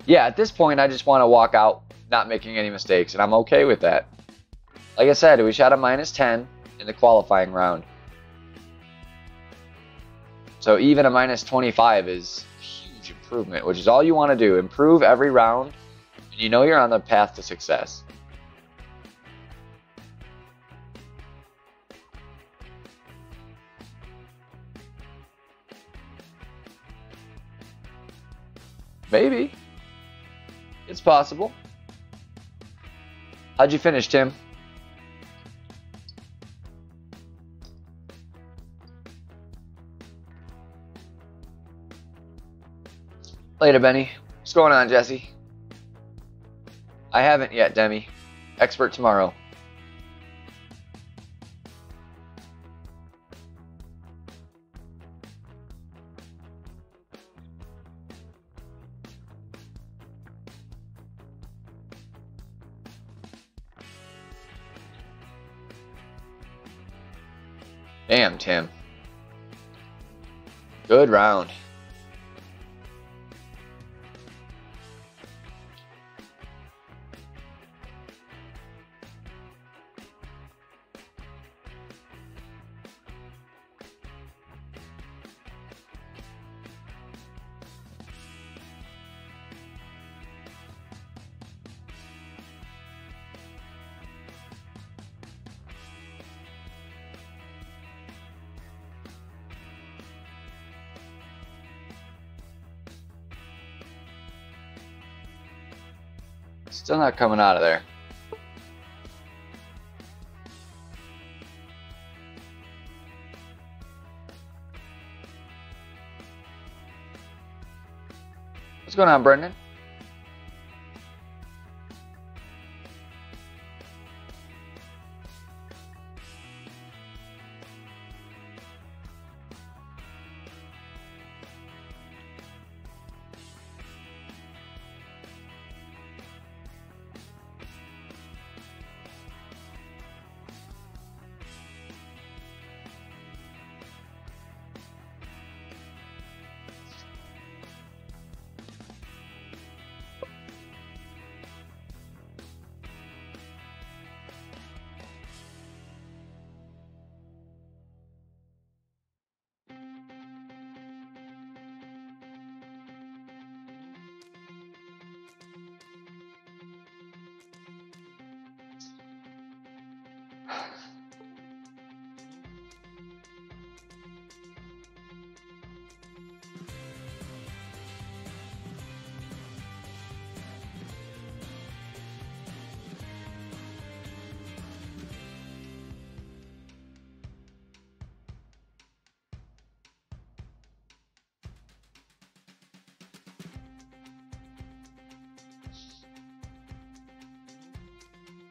Yeah, at this point, I just want to walk out not making any mistakes, and I'm okay with that. Like I said, we shot a -10 in the qualifying round. So even a -25 is a huge improvement, which is all you want to do. Improve every round, and you know you're on the path to success. Maybe. It's possible. How'd you finish, Tim? Later, Benny. What's going on, Jesse? I haven't yet, Demi. Expert tomorrow. Damn, Tim. Good round. Still not coming out of there. What's going on, Brendan?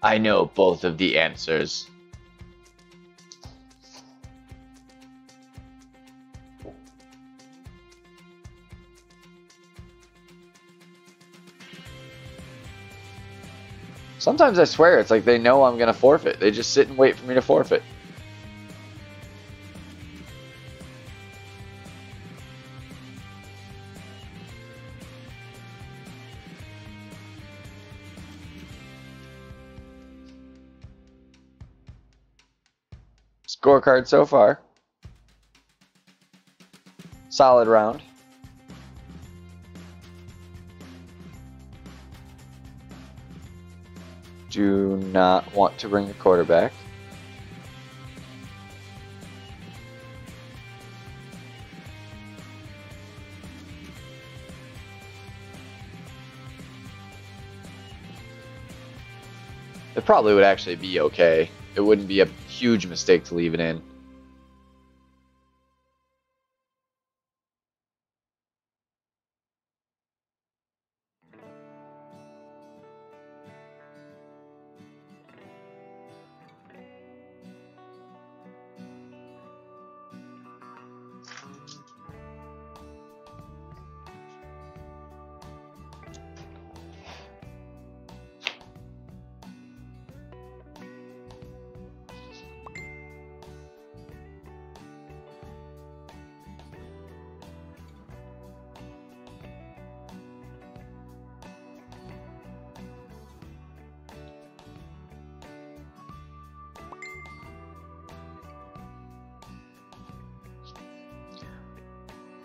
I know both of the answers. Sometimes I swear it's like they know I'm gonna forfeit. They just sit and wait for me to forfeit. Scorecard so far. Solid round. Do not want to bring the quarterback. It probably would actually be okay. It wouldn't be a huge mistake to leave it in.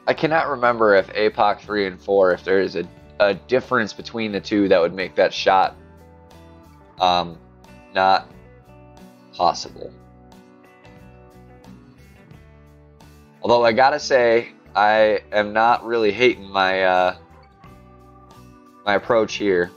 I cannot remember if APOC 3 and 4, if there is a difference between the two that would make that shot not possible. Although I gotta say, I am not really hating my my approach here.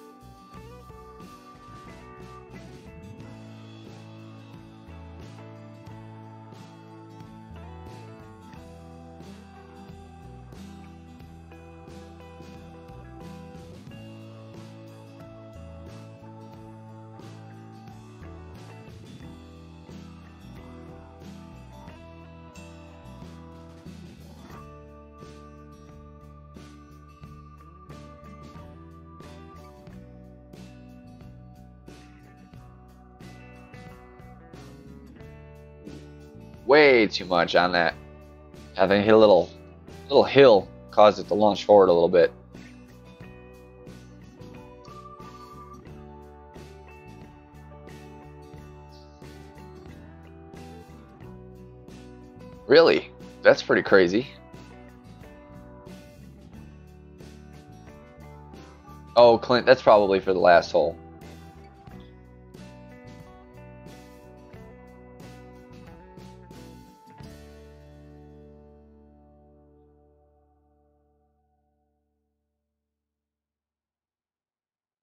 Way too much on that. I think hit a little hill, caused it to launch forward a little bit. Really? That's pretty crazy. Oh, Clint, that's probably for the last hole.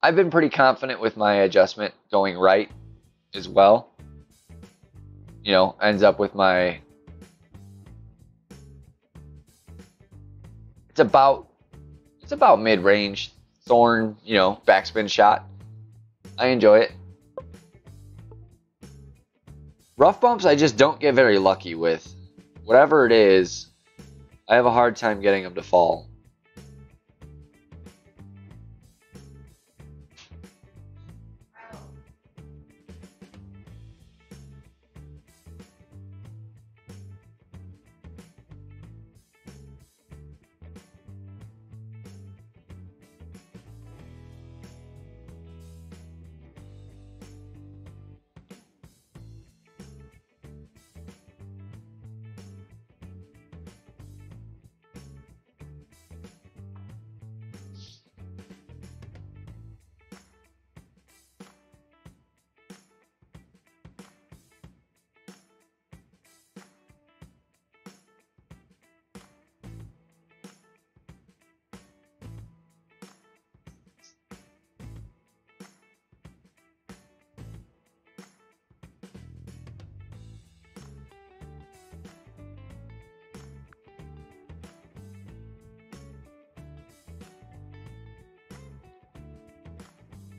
I've been pretty confident with my adjustment going right as well. You know, ends up with my... It's about mid-range. Thorn, you know, backspin shot. I enjoy it. Rough bumps I just don't get very lucky with. Whatever it is, I have a hard time getting them to fall.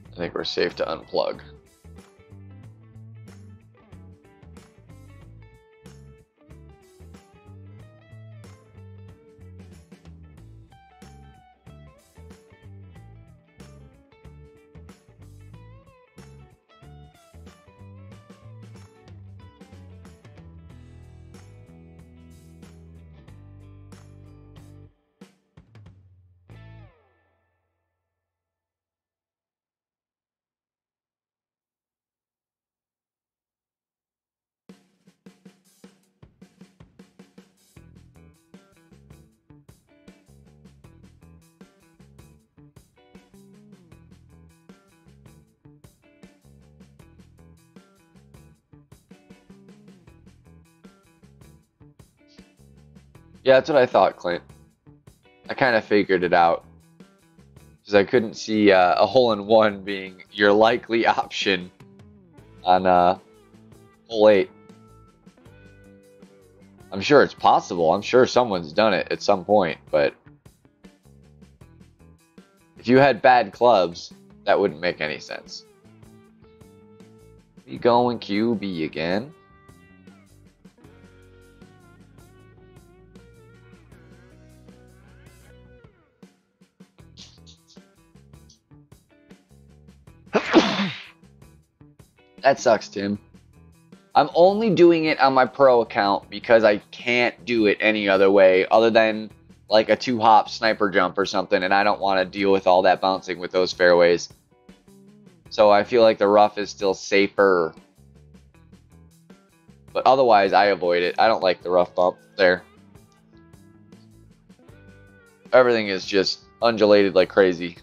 I think we're safe to unplug. Yeah, that's what I thought, Clint. I kind of figured it out. Because I couldn't see a hole-in-one being your likely option on hole 8. I'm sure it's possible. I'm sure someone's done it at some point, but if you had bad clubs, that wouldn't make any sense. We going QB again. That sucks, Tim. I'm only doing it on my pro account because I can't do it any other way other than like a 2-hop sniper jump or something, and I don't want to deal with all that bouncing with those fairways. So I feel like the rough is still safer. But otherwise, I avoid it. I don't like the rough bump there. Everything is just undulated like crazy.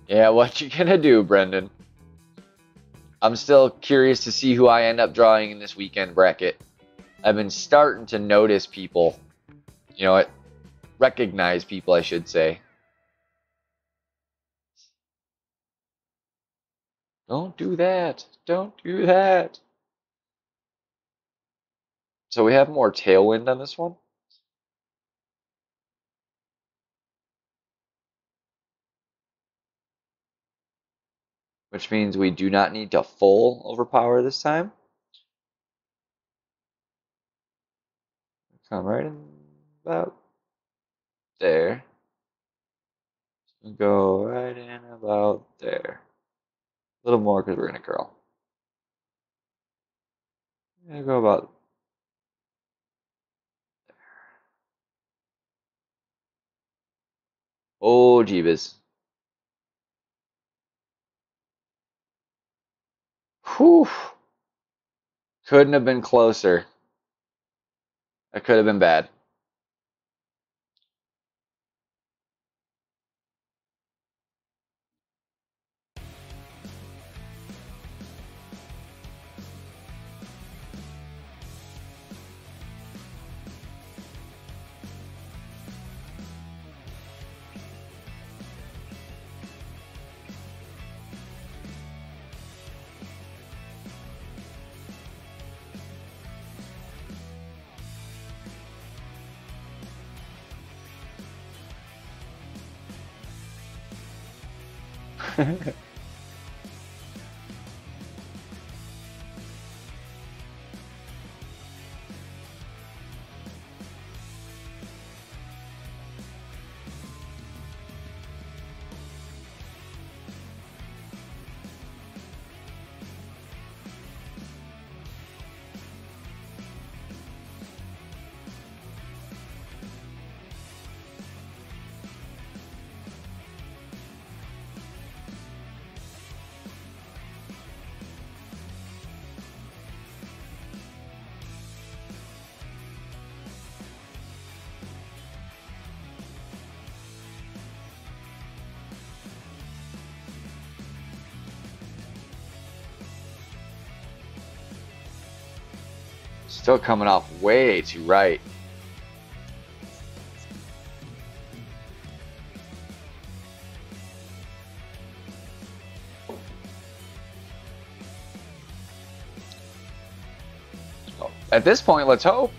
Yeah, what you gonna do, Brendan? I'm still curious to see who I end up drawing in this weekend bracket. I've been starting to notice people. You know what? Recognize people, I should say. Don't do that. Don't do that. So we have more tailwind on this one. Which means we do not need to full overpower this time. Come right in about there. Go right in about there. A little more because we're going to curl. I'm going to go about there. Oh, jeebus. Whew. Couldn't have been closer. That could have been bad. Still coming off way too right. At this point, let's hope.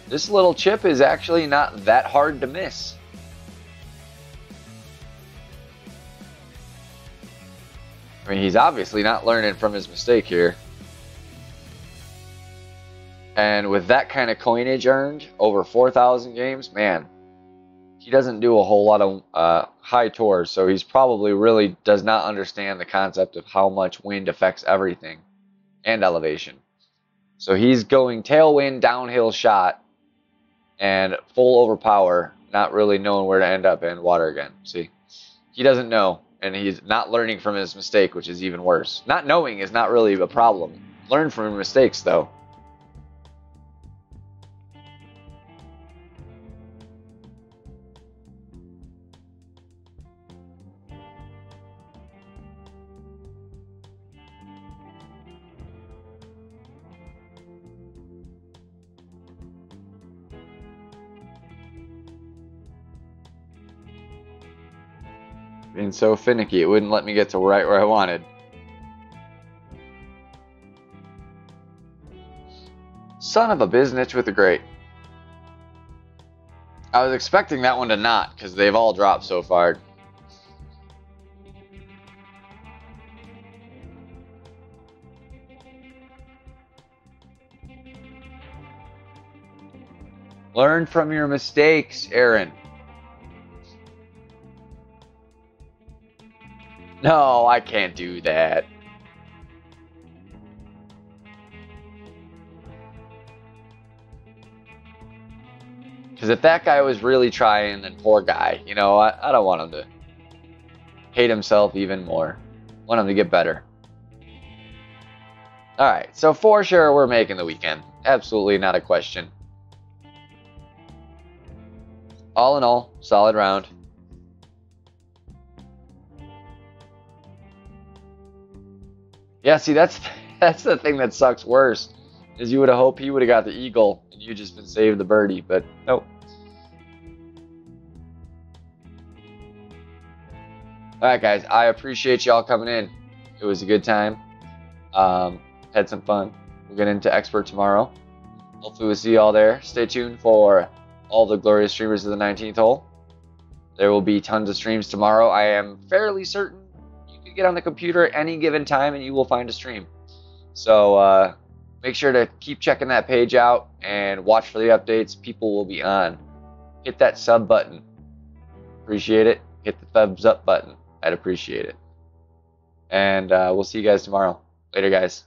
This little chip is actually not that hard to miss. I mean, he's obviously not learning from his mistake here. And with that kind of coinage earned over 4,000 games, man, he doesn't do a whole lot of high tours, so he's probably really does not understand the concept of how much wind affects everything and elevation. So he's going tailwind, downhill shot, and full overpower not really knowing where to end up in water again. See, he doesn't know, and he's not learning from his mistake, which is even worse. Not knowing is not really a problem. Learn from your mistakes, though. Being so finicky, it wouldn't let me get to right where I wanted. Son of a biznitch with a grate. I was expecting that one to not, because they've all dropped so far. Learn from your mistakes, Aaron. No, I can't do that. Because if that guy was really trying, then poor guy, you know, I don't want him to hate himself even more. I want him to get better. Alright, so for sure we're making the weekend. Absolutely not a question. All in all, solid round. Yeah, see, that's the thing that sucks worse, is you would have hoped he would have got the eagle and you just been saved the birdie, but nope. Alright guys, I appreciate y'all coming in. It was a good time. Had some fun. We'll get into expert tomorrow. Hopefully we'll see y'all there. Stay tuned for all the glorious streamers of the 19th hole. There will be tons of streams tomorrow. I am fairly certain you can get on the computer at any given time and you will find a stream. So make sure to keep checking that page out and watch for the updates. People will be on. Hit that sub button. Appreciate it. Hit the thumbs up button. I'd appreciate it. And we'll see you guys tomorrow. Later, guys.